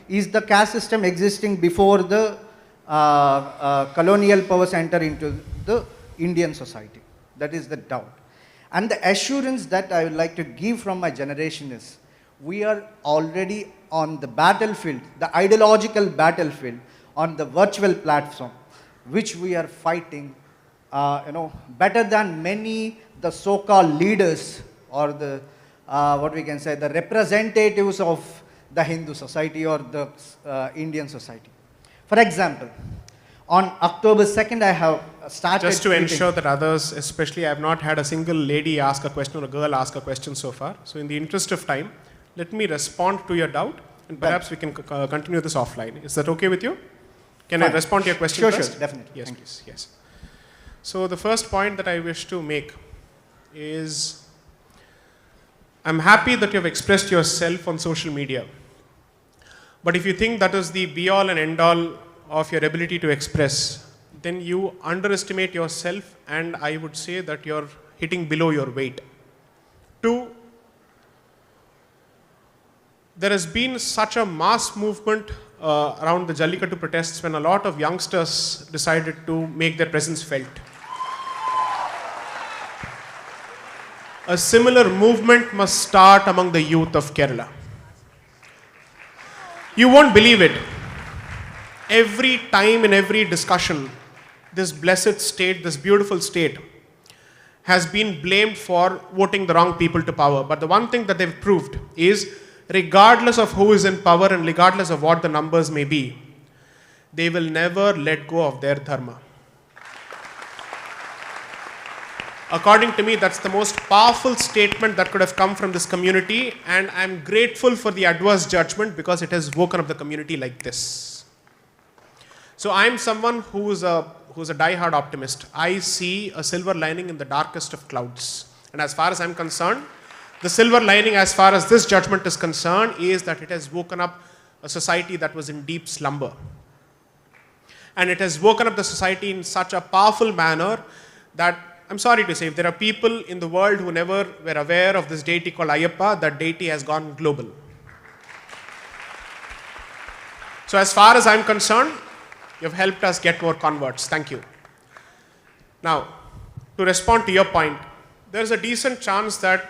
is the caste system existing before the colonial powers enter into the Indian society? That is the doubt. And the assurance that I would like to give from my generation is, we are already on the battlefield, the ideological battlefield, on the virtual platform, which we are fighting, better than many the so-called leaders or the what we can say, the representatives of the Hindu society or the Indian society. For example, on October 2nd, I have started. Just to ensure that others, especially I have not had a single lady ask a question or a girl ask a question so far. So in the interest of time, let me respond to your doubt and perhaps we can continue this offline. Is that okay with you? Can I respond to your question first? Sure, definitely. Yes, please. Yes. So the first point that I wish to make is, I'm happy that you have expressed yourself on social media. But if you think that is the be all and end all of your ability to express, then you underestimate yourself, and I would say that you're hitting below your weight. 2, there has been such a mass movement around the Jallikattu protests when a lot of youngsters decided to make their presence felt. A similar movement must start among the youth of Kerala. You won't believe it. Every time in every discussion, this blessed state, this beautiful state, has been blamed for voting the wrong people to power. But the one thing that they've proved is, regardless of who is in power and regardless of what the numbers may be, they will never let go of their dharma. According to me, that's the most powerful statement that could have come from this community, and I'm grateful for the adverse judgment because it has woken up the community like this. So I'm someone who's a die-hard optimist. I see a silver lining in the darkest of clouds. And as far as I'm concerned, the silver lining as far as this judgment is concerned is that it has woken up a society that was in deep slumber. And it has woken up the society in such a powerful manner that, I'm sorry to say, if there are people in the world who never were aware of this deity called Ayyappa, that deity has gone global. So as far as I'm concerned, you've helped us get more converts. Thank you. Now, to respond to your point, there's a decent chance that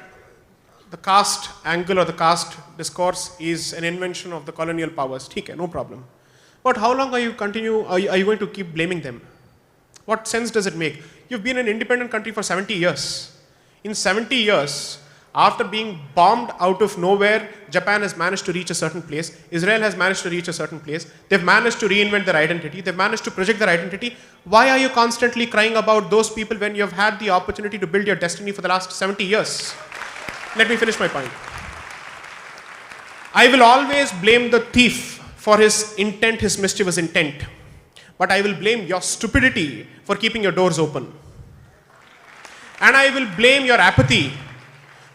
the caste angle or the caste discourse is an invention of the colonial powers. Okay, no problem. But how long are you going to keep blaming them? What sense does it make? You've been an independent country for 70 years. In 70 years, after being bombed out of nowhere, Japan has managed to reach a certain place. Israel has managed to reach a certain place. They've managed to reinvent their identity. They've managed to project their identity. Why are you constantly crying about those people when you've had the opportunity to build your destiny for the last 70 years? Let me finish my point. I will always blame the thief for his intent, his mischievous intent. But I will blame your stupidity for keeping your doors open. And I will blame your apathy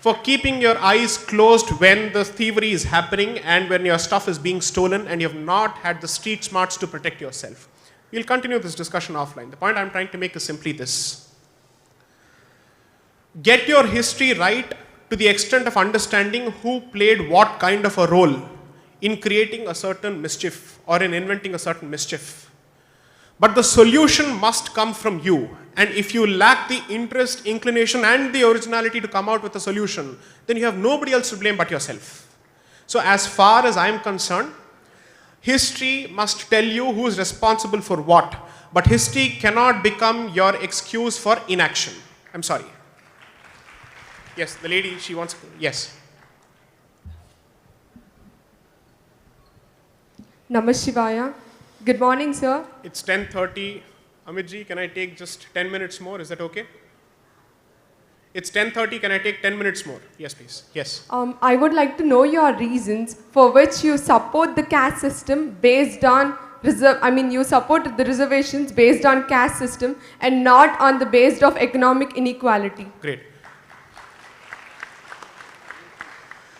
for keeping your eyes closed when the thievery is happening and when your stuff is being stolen and you have not had the street smarts to protect yourself. We'll continue this discussion offline. The point I'm trying to make is simply this. Get your history right to the extent of understanding who played what kind of a role in creating a certain mischief or in inventing a certain mischief. But the solution must come from you. And if you lack the interest, inclination, and the originality to come out with a solution, then you have nobody else to blame but yourself. So as far as I'm concerned, history must tell you who is responsible for what. But history cannot become your excuse for inaction. I'm sorry. Yes, the lady, she wants, yes. Namaskar. Good morning, sir. It's 10:30. Amitji, can I take just 10 minutes more? Is that okay? It's 10:30. Can I take 10 minutes more? Yes, please. Yes. I would like to know your reasons for which you support the caste system based on you support the reservations based on caste system and not on the based of economic inequality. Great.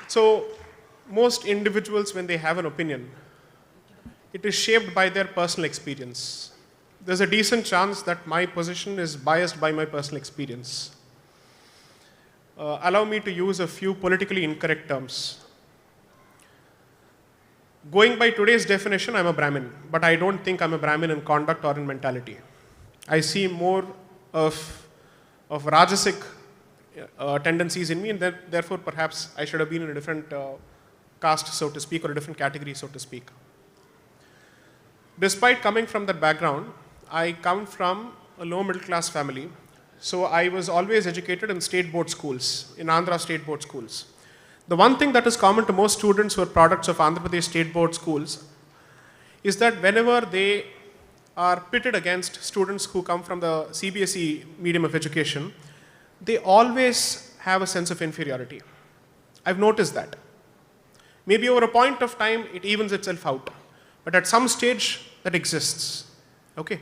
So, most individuals, when they have an opinion, it is shaped by their personal experience. There's a decent chance that my position is biased by my personal experience. Allow me to use a few politically incorrect terms. Going by today's definition, I'm a Brahmin, but I don't think I'm a Brahmin in conduct or in mentality. I see more of Rajasic tendencies in me, and therefore perhaps I should have been in a different caste, so to speak, or a different category, so to speak. Despite coming from that background, I come from a low middle class family. So I was always educated in state board schools, in Andhra state board schools. The one thing that is common to most students who are products of Andhra Pradesh state board schools is that whenever they are pitted against students who come from the CBSE medium of education, they always have a sense of inferiority. I've noticed that. Maybe over a point of time, it evens itself out. But at some stage, that exists. Okay?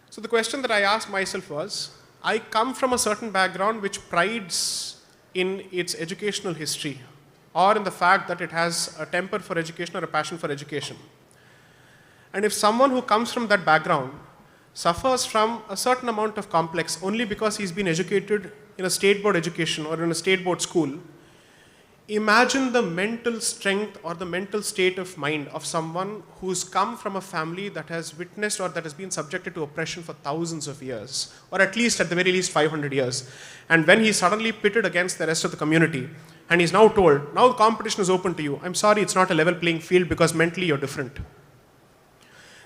So the question that I asked myself was, I come from a certain background which prides in its educational history or in the fact that it has a temper for education or a passion for education. And if someone who comes from that background suffers from a certain amount of complex only because he's been educated in a state board education or in a state board school, imagine the mental strength or the mental state of mind of someone who's come from a family that has witnessed or that has been subjected to oppression for thousands of years, or at least, at the very least, 500 years. And when he's suddenly pitted against the rest of the community, and he's now told, now the competition is open to you. I'm sorry, it's not a level playing field because mentally you're different.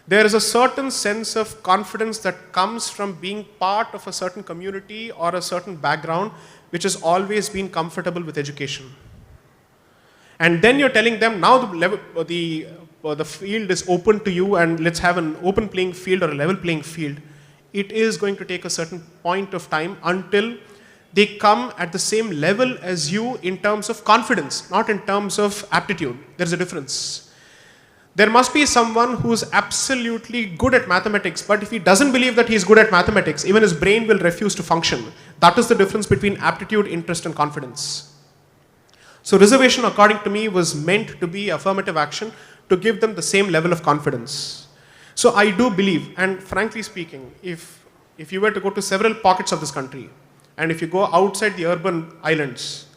There is a certain sense of confidence that comes from being part of a certain community or a certain background which has always been comfortable with education. And then you're telling them now the field is open to you and let's have an open playing field or a level playing field. It is going to take a certain point of time until they come at the same level as you in terms of confidence, not in terms of aptitude. There's a difference. There must be someone who's absolutely good at mathematics, but if he doesn't believe that he's good at mathematics, even his brain will refuse to function. That is the difference between aptitude, interest, and confidence. So reservation, according to me, was meant to be affirmative action to give them the same level of confidence. So I do believe, and frankly speaking, if you were to go to several pockets of this country, and if you go outside the urban islands,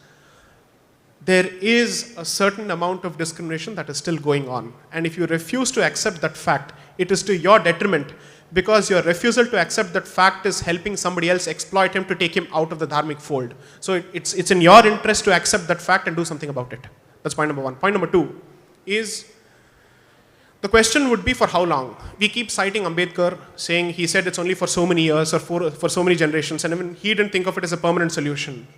there is a certain amount of discrimination that is still going on. And if you refuse to accept that fact, it is to your detriment, because your refusal to accept that fact is helping somebody else exploit him to take him out of the dharmic fold. So it's in your interest to accept that fact and do something about it. That's point number one. Point number two is, the question would be for how long? We keep citing Ambedkar, saying he said it's only for so many years or for so many generations, and even he didn't think of it as a permanent solution.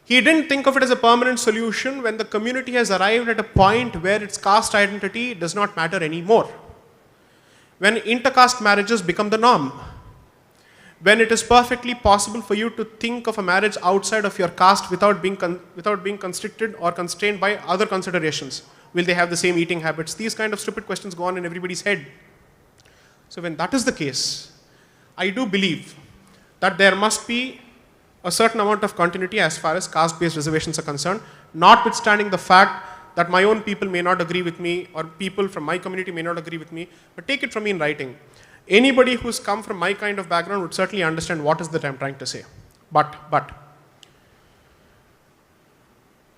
He didn't think of it as a permanent solution when the community has arrived at a point where its caste identity does not matter anymore. When intercaste marriages become the norm, when it is perfectly possible for you to think of a marriage outside of your caste without being constricted or constrained by other considerations. Will they have the same eating habits? These kind of stupid questions go on in everybody's head. So when that is the case, I do believe that there must be a certain amount of continuity as far as caste-based reservations are concerned, notwithstanding the fact that my own people may not agree with me or people from my community may not agree with me, but take it from me in writing. Anybody who's come from my kind of background would certainly understand what is that I'm trying to say. But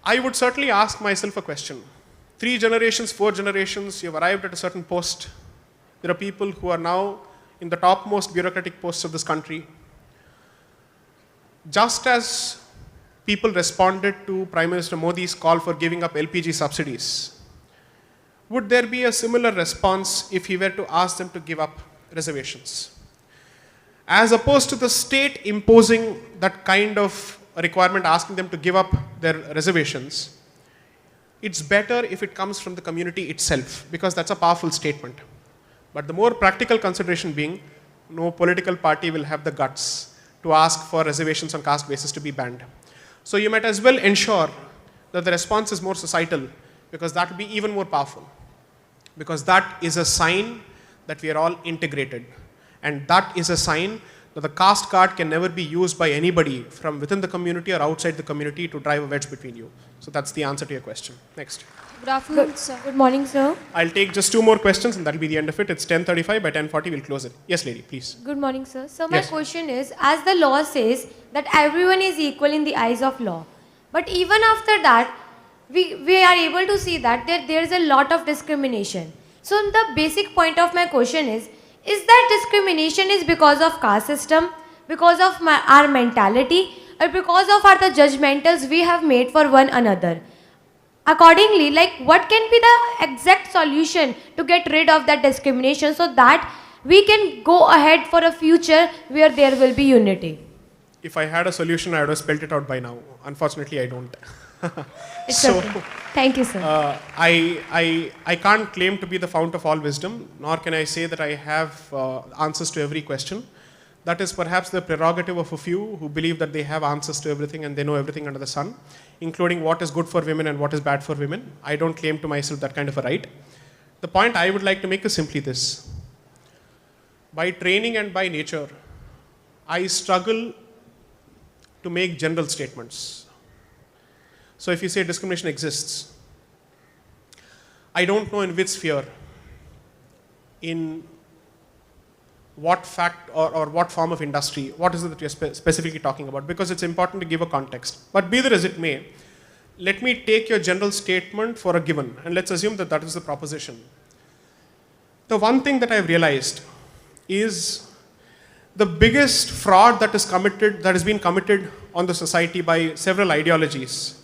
I would certainly ask myself a question. 3 generations, 4 generations, you've arrived at a certain post. There are people who are now in the topmost bureaucratic posts of this country. Just as people responded to Prime Minister Modi's call for giving up LPG subsidies, would there be a similar response if he were to ask them to give up reservations? As opposed to the state imposing that kind of requirement, asking them to give up their reservations, it's better if it comes from the community itself, because that's a powerful statement. But the more practical consideration being, no political party will have the guts to ask for reservations on caste basis to be banned. So you might as well ensure that the response is more societal, because that will be even more powerful. Because that is a sign that we are all integrated. And that is a sign that the caste card can never be used by anybody from within the community or outside the community to drive a wedge between you. So that's the answer to your question. Next. Good afternoon, sir. Good morning, sir. I'll take just 2 more questions and that'll be the end of it. It's 10:35. By 10:40, we'll close it. Yes, lady, please. Good morning, sir. So my Yes. question is, as the law says that everyone is equal in the eyes of law, but even after that, we are able to see that there is a lot of discrimination. So the basic point of my question is that discrimination is because of caste system, because of our mentality, or because of the judgmentals we have made for one another? Accordingly, like, what can be the exact solution to get rid of that discrimination so that we can go ahead for a future where there will be unity? If I had a solution, I would have spelled it out by now. Unfortunately, I don't. It's So, okay. Thank you, sir. I can't claim to be the fount of all wisdom, nor can I say that I have answers to every question. That is perhaps the prerogative of a few who believe that they have answers to everything and they know everything under the sun, including what is good for women and what is bad for women. I don't claim to myself that kind of a right. The point I would like to make is simply this. By training and by nature, I struggle to make general statements. So if you say discrimination exists, I don't know in which sphere, in what fact or what form of industry, what is it that you're specifically talking about, because it's important to give a context. But be that as it may, let me take your general statement for a given, and let's assume that that is the proposition. The one thing that I've realized is the biggest fraud that has been committed on the society by several ideologies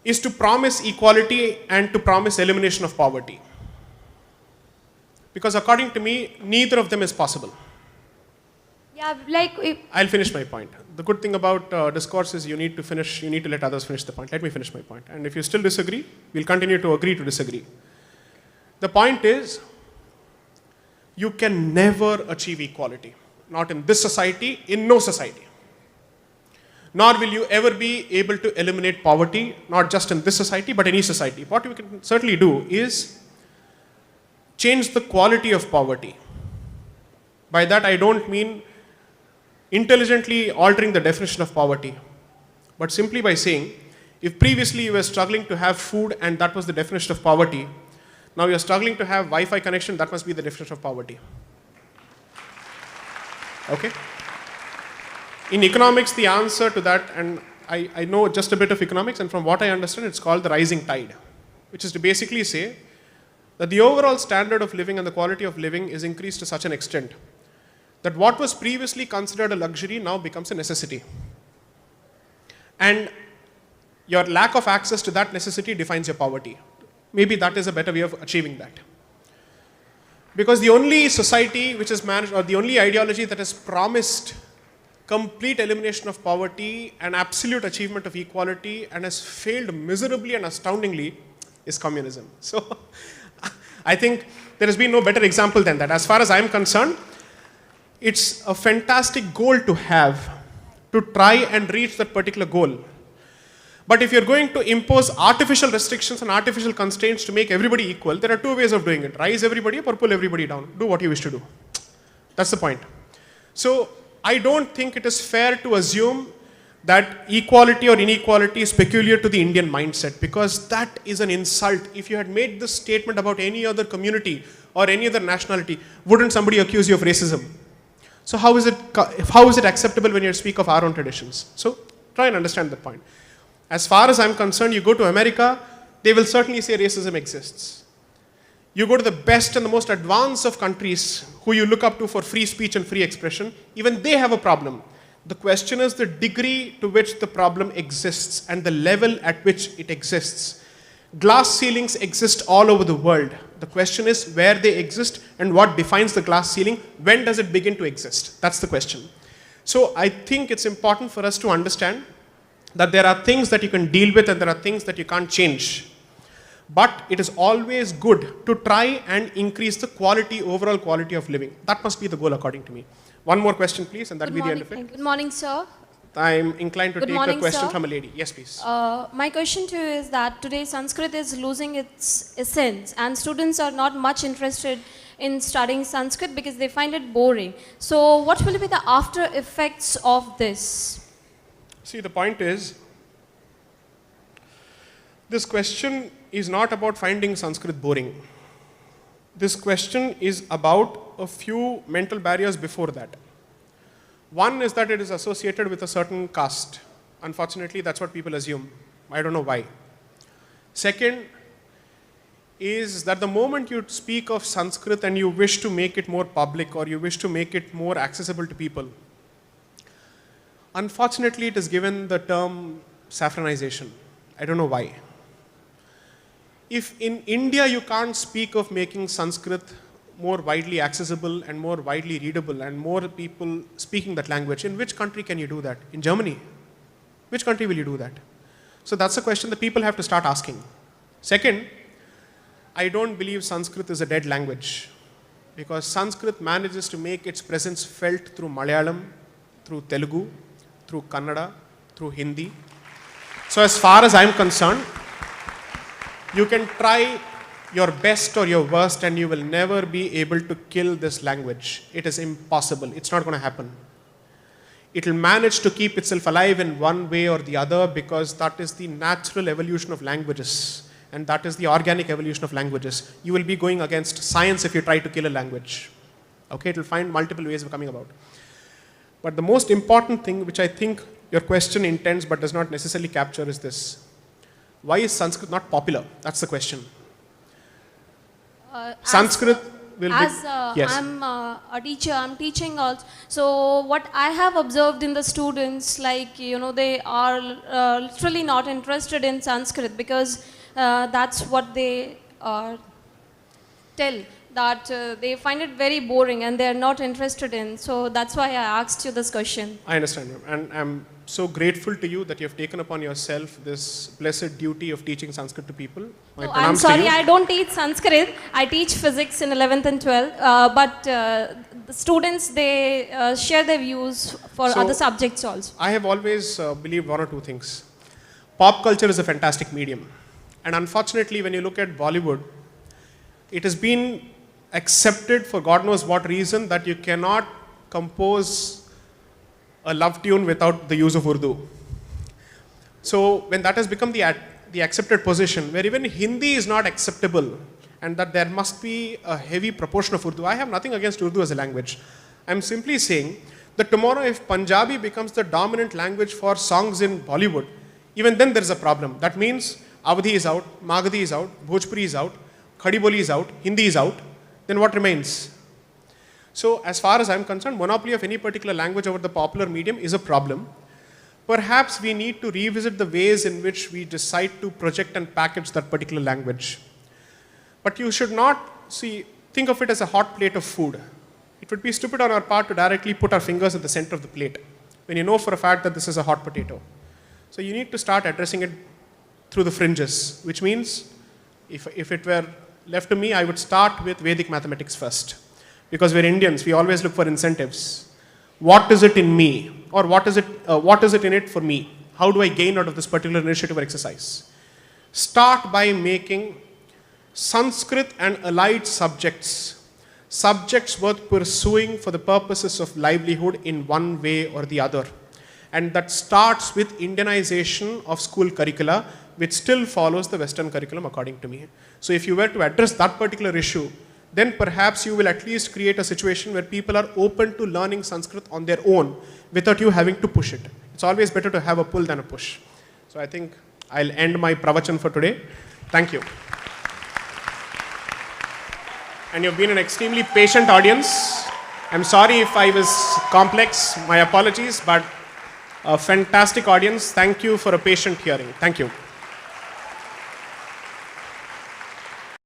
is to promise equality and to promise elimination of poverty. Because according to me, neither of them is possible. Yeah, like, I'll finish my point. The good thing about discourse is you need to let others finish the point. Let me finish my point. And if you still disagree, we'll continue to agree to disagree. The point is, you can never achieve equality. Not in this society, in no society. Nor will you ever be able to eliminate poverty, not just in this society, but any society. What we can certainly do is change the quality of poverty. By that I don't mean intelligently altering the definition of poverty, but simply by saying, if previously you were struggling to have food and that was the definition of poverty, now you're struggling to have Wi-Fi connection, that must be the definition of poverty. Okay? In economics, the answer to that, and I know just a bit of economics, and from what I understand, it's called the rising tide, which is to basically say that the overall standard of living and the quality of living is increased to such an extent that what was previously considered a luxury now becomes a necessity. And your lack of access to that necessity defines your poverty. Maybe that is a better way of achieving that. Because the only society which is managed, or the only ideology that has promised complete elimination of poverty and absolute achievement of equality and has failed miserably and astoundingly is communism. So I think there has been no better example than that. As far as I'm concerned, it's a fantastic goal to have, to try and reach that particular goal. But if you're going to impose artificial restrictions and artificial constraints to make everybody equal, there are 2 ways of doing it. Rise everybody up or pull everybody down. Do what you wish to do. That's the point. So I don't think it is fair to assume that equality or inequality is peculiar to the Indian mindset, because that is an insult. If you had made this statement about any other community or any other nationality, wouldn't somebody accuse you of racism? So how is it acceptable when you speak of our own traditions? So try and understand that point. As far as I'm concerned, you go to America, they will certainly say racism exists. You go to the best and the most advanced of countries who you look up to for free speech and free expression, even they have a problem. The question is the degree to which the problem exists and the level at which it exists. Glass ceilings exist all over the world. The question is where they exist and what defines the glass ceiling. When does it begin to exist? That's the question. So I think it's important for us to understand that there are things that you can deal with and there are things that you can't change. But it is always good to try and increase the quality, overall quality of living. That must be the goal according to me. One more question, please, and that will be the end of it. Good morning, sir. I'm inclined to Good take morning, a question sir. from a lady. Yes, please. My question to you is that today Sanskrit is losing its essence and students are not much interested in studying Sanskrit because they find it boring. So what will be the after effects of this? See, the point is, this question is not about finding Sanskrit boring. This question is about a few mental barriers before that. One is that it is associated with a certain caste. Unfortunately, that's what people assume. I don't know why. Second is that the moment you speak of Sanskrit and you wish to make it more public or you wish to make it more accessible to people, unfortunately, it is given the term saffronization. I don't know why. If in India you can't speak of making Sanskrit more widely accessible and more widely readable and more people speaking that language, in which country can you do that? In Germany? Which country will you do that? So that's a question that people have to start asking. Second, I don't believe Sanskrit is a dead language, because Sanskrit manages to make its presence felt through Malayalam, through Telugu, through Kannada, through Hindi. So as far as I'm concerned, you can try your best or your worst and you will never be able to kill this language. It is impossible. It's not going to happen. It will manage to keep itself alive in one way or the other because that is the natural evolution of languages and that is the organic evolution of languages. You will be going against science if you try to kill a language. Okay, it will find multiple ways of coming about. But the most important thing, which I think your question intends but does not necessarily capture, is this. Why is Sanskrit not popular? That's the question. Sanskrit will be... Yes. I'm a teacher, I'm teaching also. So what I have observed in the students, like, they are literally not interested in Sanskrit because that's what they tell, that they find it very boring and they are not interested in. So that's why I asked you this question. I understand, and I'm so grateful to you that you have taken upon yourself this blessed duty of teaching Sanskrit to people. I'm sorry, I don't teach Sanskrit. I teach physics in 11th and 12th, but the students, they share their views for other subjects also. I have always believed one or two things. Pop culture is a fantastic medium. And unfortunately, when you look at Bollywood, it has been accepted for God knows what reason that you cannot compose a love tune without the use of Urdu. So when that has become the accepted position, where even Hindi is not acceptable and that there must be a heavy proportion of Urdu, I have nothing against Urdu as a language. I'm simply saying that tomorrow if Punjabi becomes the dominant language for songs in Bollywood, even then there is a problem. That means Awadhi is out, Magadhi is out, Bhojpuri is out, Khadi Boli is out, Hindi is out, then what remains? So as far as I'm concerned, monopoly of any particular language over the popular medium is a problem. Perhaps we need to revisit the ways in which we decide to project and package that particular language. But you should not think of it as a hot plate of food. It would be stupid on our part to directly put our fingers at the center of the plate when you know for a fact that this is a hot potato. So you need to start addressing it through the fringes, which means if it were left to me, I would start with Vedic mathematics first. Because we're Indians, we always look for incentives. What is it in me? Or what is it in it for me? How do I gain out of this particular initiative or exercise? Start by making Sanskrit and allied subjects worth pursuing for the purposes of livelihood in one way or the other. And that starts with Indianization of school curricula, which still follows the Western curriculum according to me. So if you were to address that particular issue, then perhaps you will at least create a situation where people are open to learning Sanskrit on their own without you having to push it. It's always better to have a pull than a push. So I think I'll end my pravachan for today. Thank you. And you've been an extremely patient audience. I'm sorry if I was complex, my apologies, but a fantastic audience. Thank you for a patient hearing. Thank you.